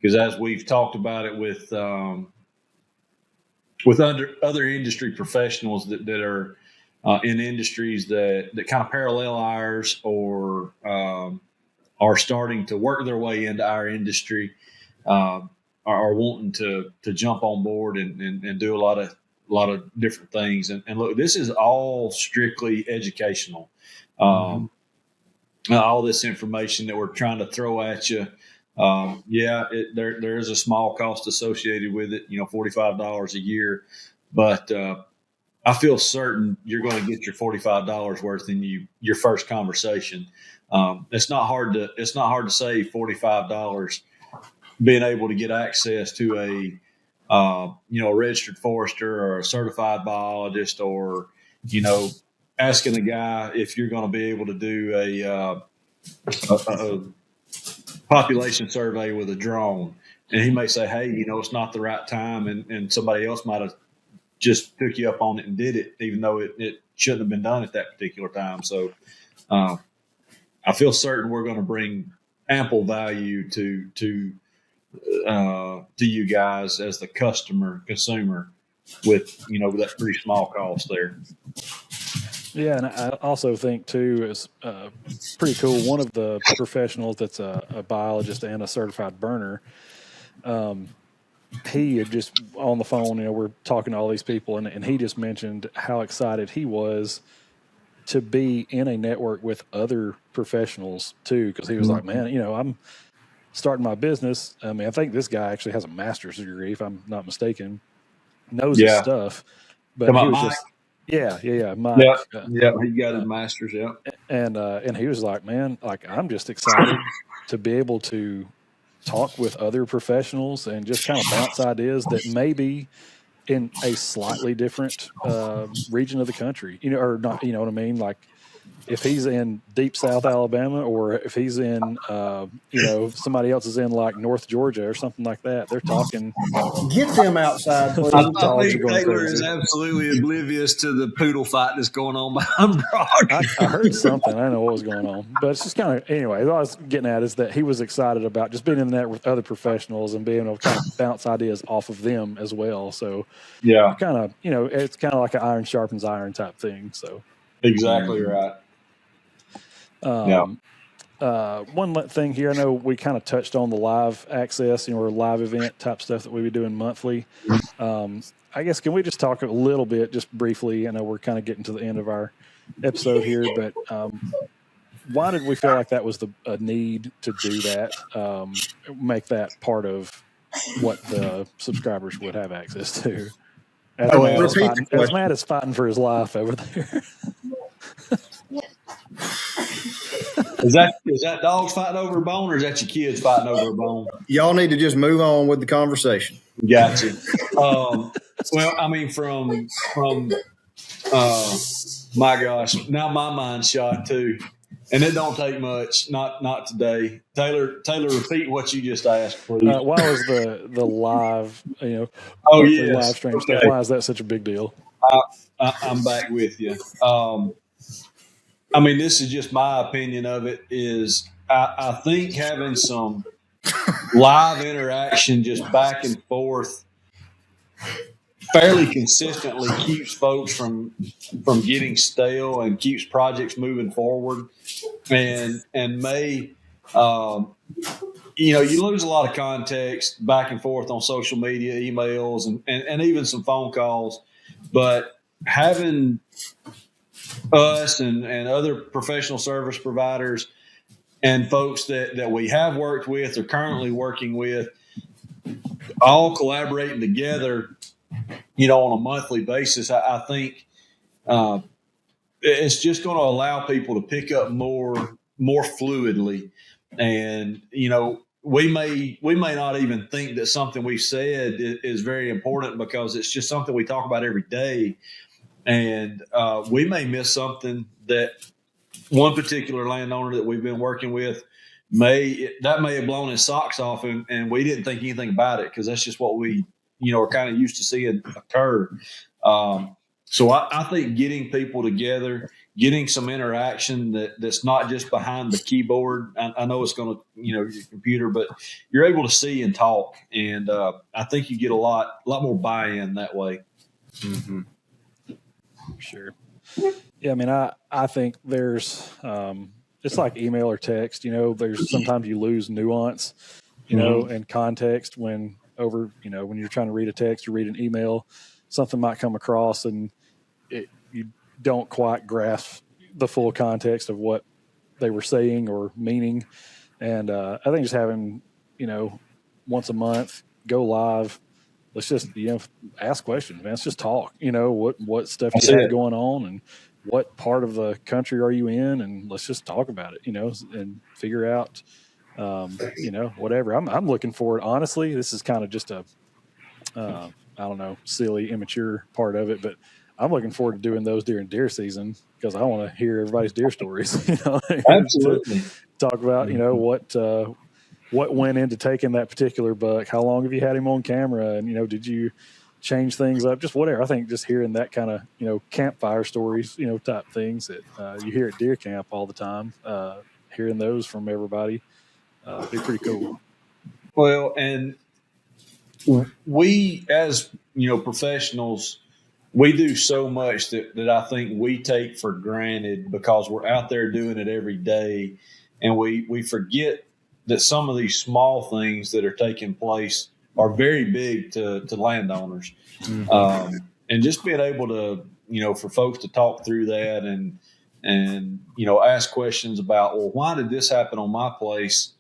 Because as we've talked about it with other industry professionals that are in industries that kind of parallel ours or are starting to work their way into our industry, are wanting to jump on board and do a lot of different things. And look, this is all strictly educational. All this information that we're trying to throw at you. There is a small cost associated with it, $45 a year, but I feel certain you're going to get your $45 worth in your first conversation. It's not hard to save $45 being able to get access to a registered forester or a certified biologist, or asking a guy if you're going to be able to do a population survey with a drone, and he may say, hey, it's not the right time, and somebody else might have just took you up on it and did it, even though it shouldn't have been done at that particular time. So I feel certain we're going to bring ample value to you guys as the consumer with that pretty small cost there. Yeah, and I also think too is pretty cool. One of the professionals that's a biologist and a certified burner, he had just on the phone. We're talking to all these people, and he just mentioned how excited he was to be in a network with other professionals too, because he was like, man, I'm starting my business. I mean, I think this guy actually has a master's degree, if I'm not mistaken, knows his stuff, but he was Mike? just. Yeah, Mike. He got his master's, and he was like, man, like I'm just excited to be able to talk with other professionals and just kind of bounce ideas that may be in a slightly different region of the country, or not, you know what I mean? Like if he's in deep South Alabama, or if he's in, somebody else is in like North Georgia or something like that, they're talking. Get them outside, please. I think Taylor is absolutely oblivious to the poodle fight that's going on behind Brock. I heard something. I don't know what was going on, but it's just kind of, anyway, what I was getting at is that he was excited about just being in that with other professionals and being able to kind of bounce ideas off of them as well. So kind of, it's kind of like an iron sharpens iron type thing. So exactly right. One thing here, I know we kind of touched on the live access, or live event type stuff that we be doing monthly. I guess, can we just talk a little bit, just briefly? I know we're kind of getting to the end of our episode here, but why did we feel like that was a need to do that, make that part of what the subscribers would have access to? As Matt is fighting for his life over there. Is that dogs fighting over a bone, or is that your kids fighting over a bone? Y'all need to just move on with the conversation. Gotcha. Well, I mean, from my gosh, now my mind's shot too, and it don't take much. Not today. Taylor, repeat what you just asked, please. Why was the live, Oh monthly live yes, stream stuff? okay. Why is that such a big deal? I'm back with you. I mean, this is just my opinion of it. Is I think having some live interaction, just back and forth, fairly consistently keeps folks from getting stale and keeps projects moving forward. And may you lose a lot of context back and forth on social media, emails, and even some phone calls. But having us and other professional service providers and folks that we have worked with or currently working with all collaborating together, on a monthly basis, I think it's just going to allow people to pick up more fluidly. And we may not even think that something we've said is very important because it's just something we talk about every day, and we may miss something that one particular landowner that we've been working with may have blown his socks off, and we didn't think anything about it because that's just what we are kind of used to seeing occur. So I think getting people together, getting some interaction that's not just behind the keyboard. I know it's going to your computer, but you're able to see and talk, and I think you get a lot more buy-in that way. Mm-hmm. Sure. Yeah, I mean, I think there's it's like email or text. There's sometimes you lose nuance, and context when when you're trying to read a text or read an email, something might come across and you don't quite grasp the full context of what they were saying or meaning. And I think just having once a month go live. Let's just ask questions, man. Let's just talk. What stuff That's you have it. going on, and what part of the country are you in, and let's just talk about it. And figure out, whatever. I'm looking forward. Honestly, this is kind of just a, I don't know, silly, immature part of it, but I'm looking forward to doing those during deer season because I want to hear everybody's deer stories. Absolutely. To talk about what went into taking that particular buck? How long have you had him on camera? And, did you change things up? Just whatever. I think just hearing that kind of, campfire stories, type things that you hear at deer camp all the time, hearing those from everybody, be pretty cool. Well, and we, as professionals, we do so much that I think we take for granted because we're out there doing it every day, and we forget that some of these small things that are taking place are very big to landowners. Mm-hmm. And just being able to, for folks to talk through that and ask questions about, well, why did this happen on my place?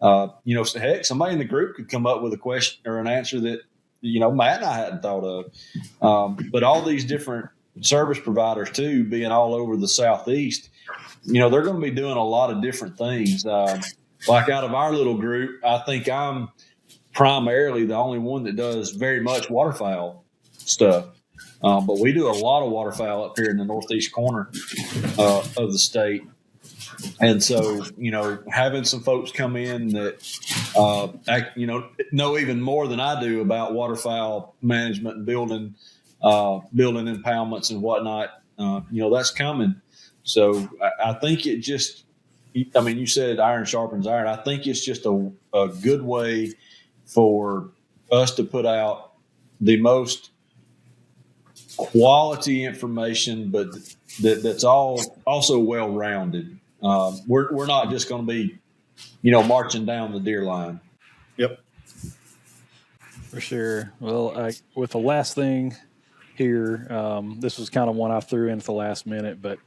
So heck, somebody in the group could come up with a question or an answer that, Matt and I hadn't thought of. But all these different service providers too, being all over the Southeast, they're going to be doing a lot of different things. Like out of our little group, I think I'm primarily the only one that does very much waterfowl stuff. But we do a lot of waterfowl up here in the northeast corner of the state. And so, having some folks come in that, know even more than I do about waterfowl management and building impoundments and whatnot, that's coming. So I think it just, you said iron sharpens iron. I think it's just a good way for us to put out the most quality information, but that's all also well-rounded. We're not just going to be, marching down the deer line. Yep. For sure. Well, with the last thing here, this was kind of one I threw in at the last minute, but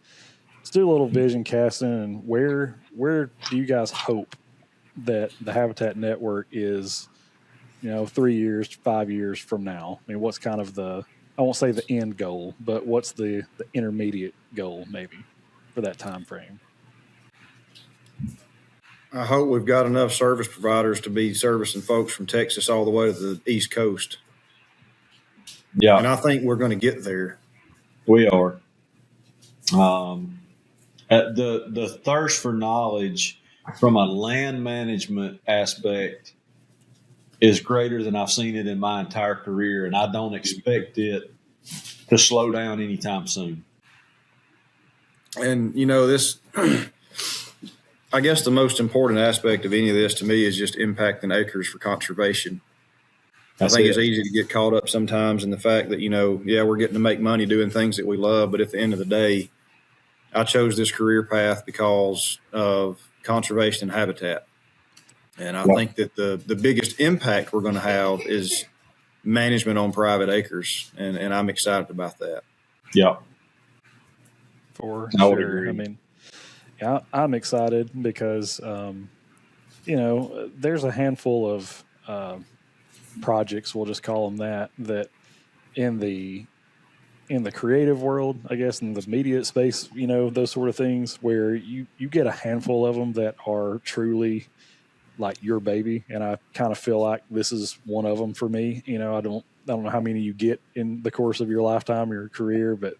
let's do a little vision casting. And where do you guys hope that the Habitat Network is, 3 years, 5 years from now? I mean, what's kind of I won't say the end goal, but what's the intermediate goal maybe for that time frame? I hope we've got enough service providers to be servicing folks from Texas all the way to the East Coast. Yeah, And I think we're going to get there. we are. The thirst for knowledge from a land management aspect is greater than I've seen it in my entire career, and I don't expect it to slow down anytime soon. And, this, I guess the most important aspect of any of this to me is just impacting acres for conservation. That's I think it. it's easy to get caught up sometimes in the fact that, we're getting to make money doing things that we love. But at the end of the day, I chose this career path because of conservation and habitat. And I think that the biggest impact we're going to have is management on private acres. And I'm excited about that. Yeah. For I would sure. agree. I mean, yeah, I'm excited because, there's a handful of projects, we'll just call them that in the creative world, I guess, in the media space, those sort of things where you get a handful of them that are truly like your baby. And I kind of feel like this is one of them for me. I don't know how many you get in the course of your lifetime or your career, but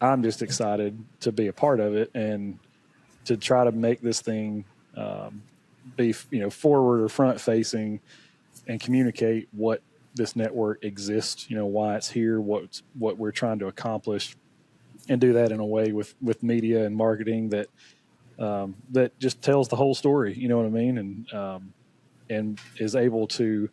I'm just excited to be a part of it and to try to make this thing be, forward or front facing and communicate what this network exists, why it's here, what we're trying to accomplish, and do that in a way with media and marketing that that just tells the whole story. You know what I mean? And is able to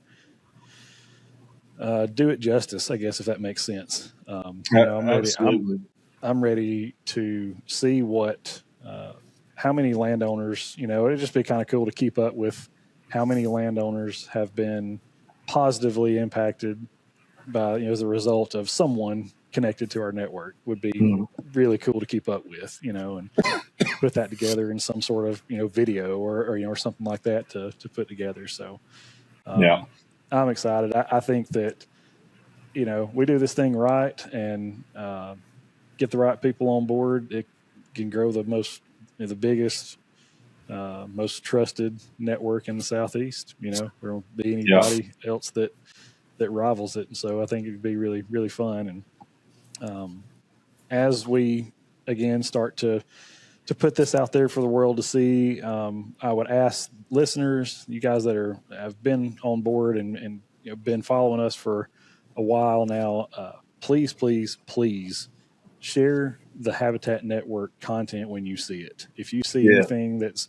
do it justice, I guess, if that makes sense. I'm ready. Absolutely. I'm ready to see how many landowners. It'd just be kind of cool to keep up with how many landowners have been positively impacted by as a result of someone connected to our network. Would be really cool to keep up with, and put that together in some sort of video or something like that to put together. So I'm excited. I think that we do this thing right and get the right people on board. It can grow the the biggest, most trusted network in the Southeast. There won't be anybody else that rivals it, and so I think it'd be really, really fun. And as we again start to put this out there for the world to see, I would ask listeners, you guys that have been on board and been following us for a while now, please, please, please share the Habitat Network content when you see it. If you see anything that's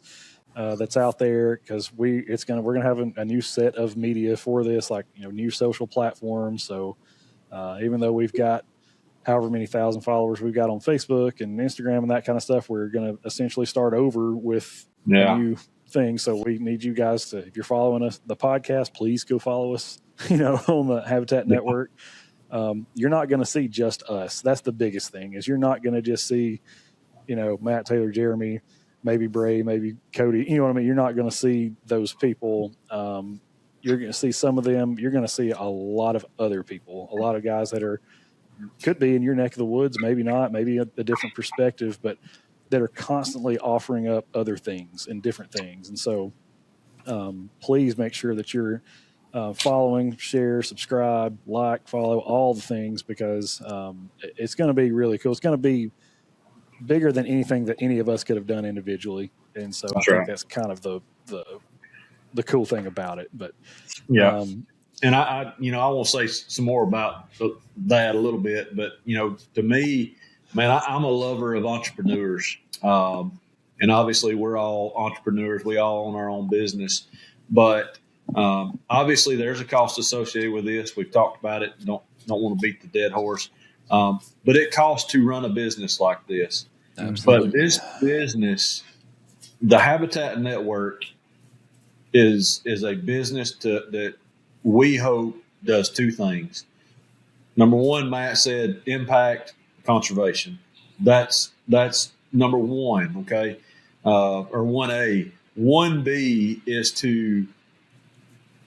out there, because we're gonna have a new set of media for this, like new social platforms. So even though we've got however many thousand followers we've got on Facebook and Instagram and that kind of stuff, we're going to essentially start over with a new thing. So we need you guys to, if you're following us, the podcast, please go follow us, on the Habitat Network. You're not going to see just us. That's the biggest thing, is you're not going to just see, Matt, Taylor, Jeremy, maybe Bray, maybe Cody, you know what I mean? You're not going to see those people. You're going to see some of them. You're going to see a lot of other people, a lot of guys that could be in your neck of the woods, maybe not, maybe a different perspective, but that are constantly offering up other things and different things. And so please make sure that you're following, share, subscribe, like, follow, all the things, because it's going to be really cool. It's going to be bigger than anything that any of us could have done individually. And so I think that's kind of the cool thing about it. But and I won't say some more about that a little bit, but to me, man, I'm a lover of entrepreneurs, and obviously we're all entrepreneurs. We all own our own business, but obviously there's a cost associated with this. We've talked about it. Don't want to beat the dead horse, but it costs to run a business like this. Absolutely. But this business, the Habitat Network, is a business that we hope does two things. Number one, Matt said, impact conservation. That's number one, okay, or 1A. 1B is to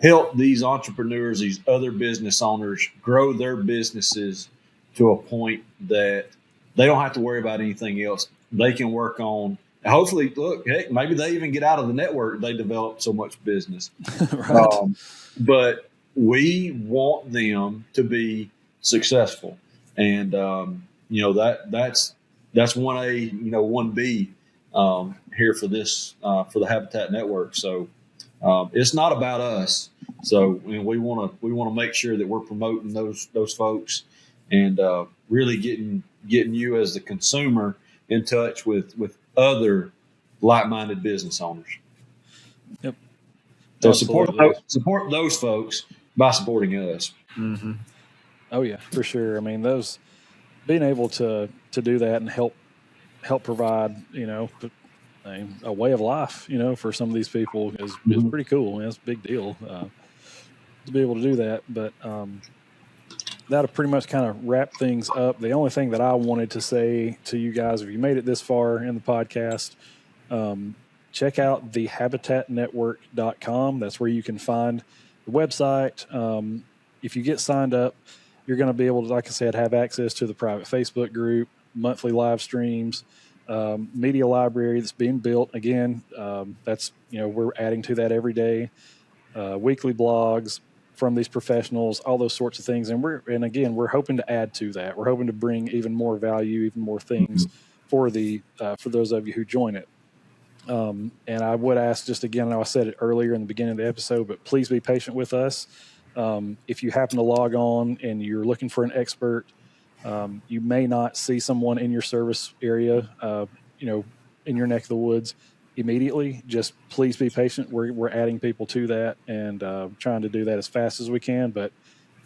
help these entrepreneurs, these other business owners, grow their businesses to a point that they don't have to worry about anything else. They can work on, hopefully, look, maybe they even get out of the network. They develop so much business. Right. But we want them to be successful, and that's 1A, 1B here for this for the Habitat Network. So it's not about us. So we want to make sure that we're promoting those folks, and really getting you as the consumer in touch with other like-minded business owners. Yep. So Absolutely. support those folks by supporting us. Mm-hmm. Oh yeah, for sure. I mean, those being able to do that and help provide, a way of life, for some of these people is pretty cool. I mean, that's a big deal to be able to do that. But that'll pretty much kind of wrap things up. The only thing that I wanted to say to you guys, if you made it this far in the podcast, check out the habitatnetwork.com. That's where you can find the website. If you get signed up, you're going to be able to, like I said, have access to the private Facebook group, monthly live streams, media library that's being built. Again, that's, we're adding to that every day, weekly blogs from these professionals, all those sorts of things. And again, we're hoping to add to that. We're hoping to bring even more value, even more things for those of you who join it. And I would ask, just again, I know I said it earlier in the beginning of the episode, but please be patient with us. If you happen to log on and you're looking for an expert, you may not see someone in your service area, in your neck of the woods immediately. Just please be patient. We're adding people to that and trying to do that as fast as we can. But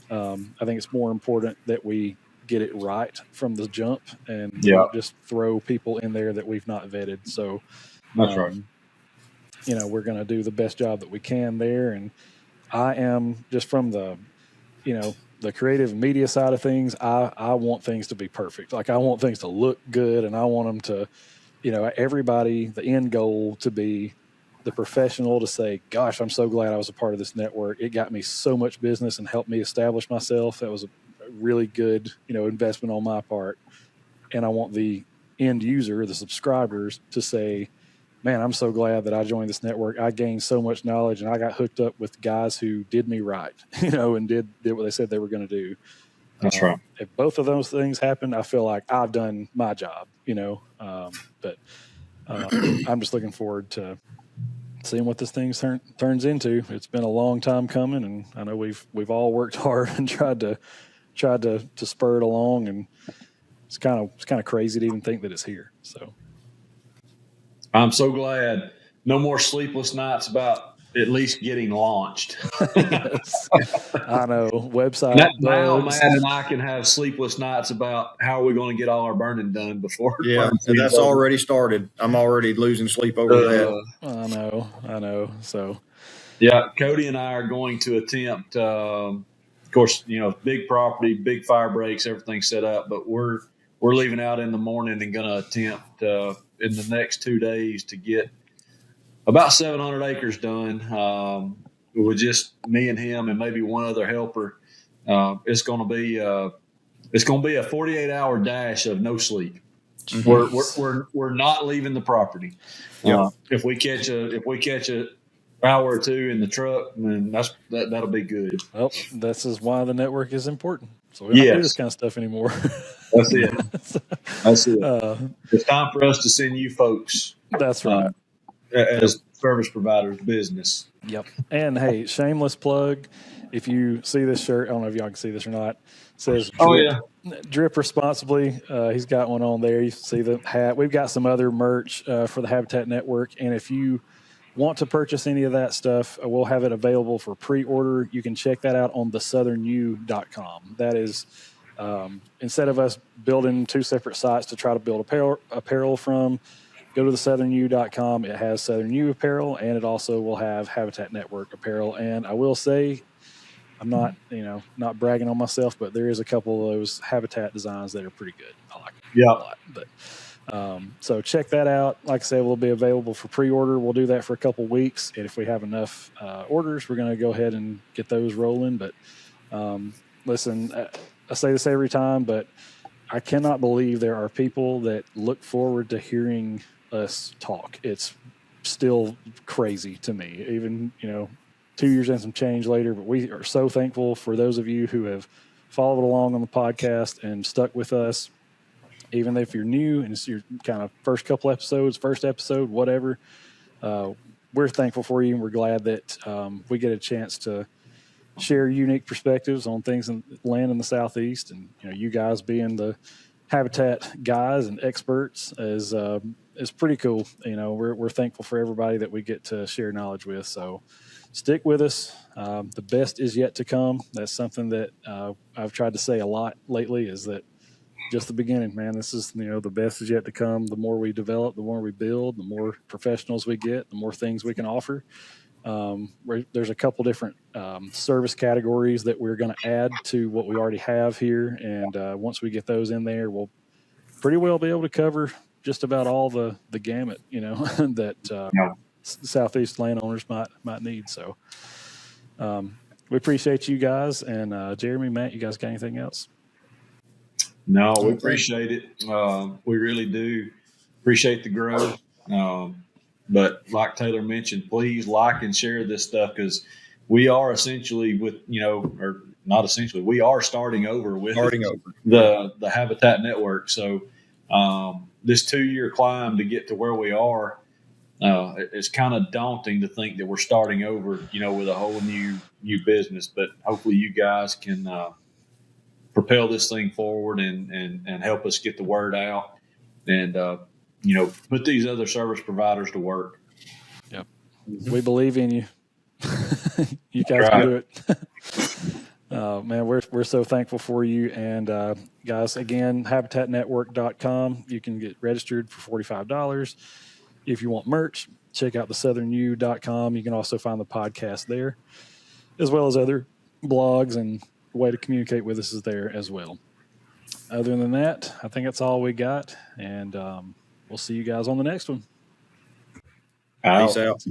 I think it's more important that we get it right from the jump and don't just throw people in there that we've not vetted. So that's right. We're going to do the best job that we can there. And I am just from the creative media side of things. I want things to be perfect. Like I want things to look good, and I want them to, everybody, the end goal to be the professional to say, gosh, I'm so glad I was a part of this network. It got me so much business and helped me establish myself. That was a really good, investment on my part. And I want the end user, the subscribers, to say, man, I'm so glad that I joined this network. I gained so much knowledge, and I got hooked up with guys who did me right, and did what they said they were going to do. That's right. If both of those things happen, I feel like I've done my job, but I'm just looking forward to seeing what this thing turns into. It's been a long time coming, and I know we've all worked hard and tried to spur it along, and it's kind of crazy to even think that it's here. So I'm so glad. No more sleepless nights about at least getting launched. Yes, I know. Website now bugs. Matt and I can have sleepless nights about how are we going to get all our burning done before. Yeah, that's already started. I'm already losing sleep over that. I know. So, yeah, Cody and I are going to attempt. Of course, big property, big fire breaks, everything set up, but we're leaving out in the morning and going to attempt in the next 2 days to get about 700 acres done with just me and him and maybe one other helper. It's going to be a 48-hour dash of no sleep. Mm-hmm. We're not leaving the property. If we catch a hour or two in the truck, then that'll be good. Well, this is why the network is important. So we don't do this kind of stuff anymore. That's it. That's it. It's time for us to send you folks. That's right. As service providers business. Yep. And hey, shameless plug. If you see this shirt, I don't know if y'all can see this or not. It says drip responsibly. He's got one on there. You see the hat. We've got some other merch for the Habitat Network. And if you want to purchase any of that stuff, we'll have it available for pre-order. You can check that out on thesouthernu.com. That is, instead of us building two separate sites to try to build apparel from, go to thesouthernu.com. It has Southern U apparel, and it also will have Habitat Network apparel. And I will say, I'm not bragging on myself, but there is a couple of those Habitat designs that are pretty good. I like them a lot. But so check that out. Like I said, we'll be available for pre-order. We'll do that for a couple weeks, and if we have enough orders, we're going to go ahead and get those rolling. But listen, I say this every time, but I cannot believe there are people that look forward to hearing us talk. It's still crazy to me. Even, 2 years and some change later. But we are so thankful for those of you who have followed along on the podcast and stuck with us. Even if you're new and it's your kind of first couple episodes, first episode, whatever, we're thankful for you, and we're glad that we get a chance to share unique perspectives on things in land in the Southeast. And you guys being the habitat guys and experts is pretty cool. We're thankful for everybody that we get to share knowledge with. So stick with us. The best is yet to come. That's something that I've tried to say a lot lately, is that just the beginning, man. This is, the best is yet to come. The more we develop, the more we build, the more professionals we get, the more things we can offer. There's a couple different service categories that we're going to add to what we already have here. And once we get those in there, we'll pretty well be able to cover just about all the gamut, that Southeast landowners might need. So we appreciate you guys. And Jeremy, Matt, you guys got anything else? No, we appreciate it. We really do appreciate the growth. But like Taylor mentioned, please like and share this stuff, because we are essentially or not essentially, we are starting over with the Habitat Network. So this 2-year climb to get to where we are, it's kind of daunting to think that we're starting over, with a whole new business. But hopefully you guys can propel this thing forward and help us get the word out and, put these other service providers to work. Yep. We believe in you. You guys can do it. Man, we're so thankful for you. And guys, again, habitatnetwork.com. You can get registered for $45. If you want merch, check out the southernu.com. You can also find the podcast there, as well as other blogs, and the way to communicate with us is there as well. Other than that, I think that's all we got. And we'll see you guys on the next one. Peace out.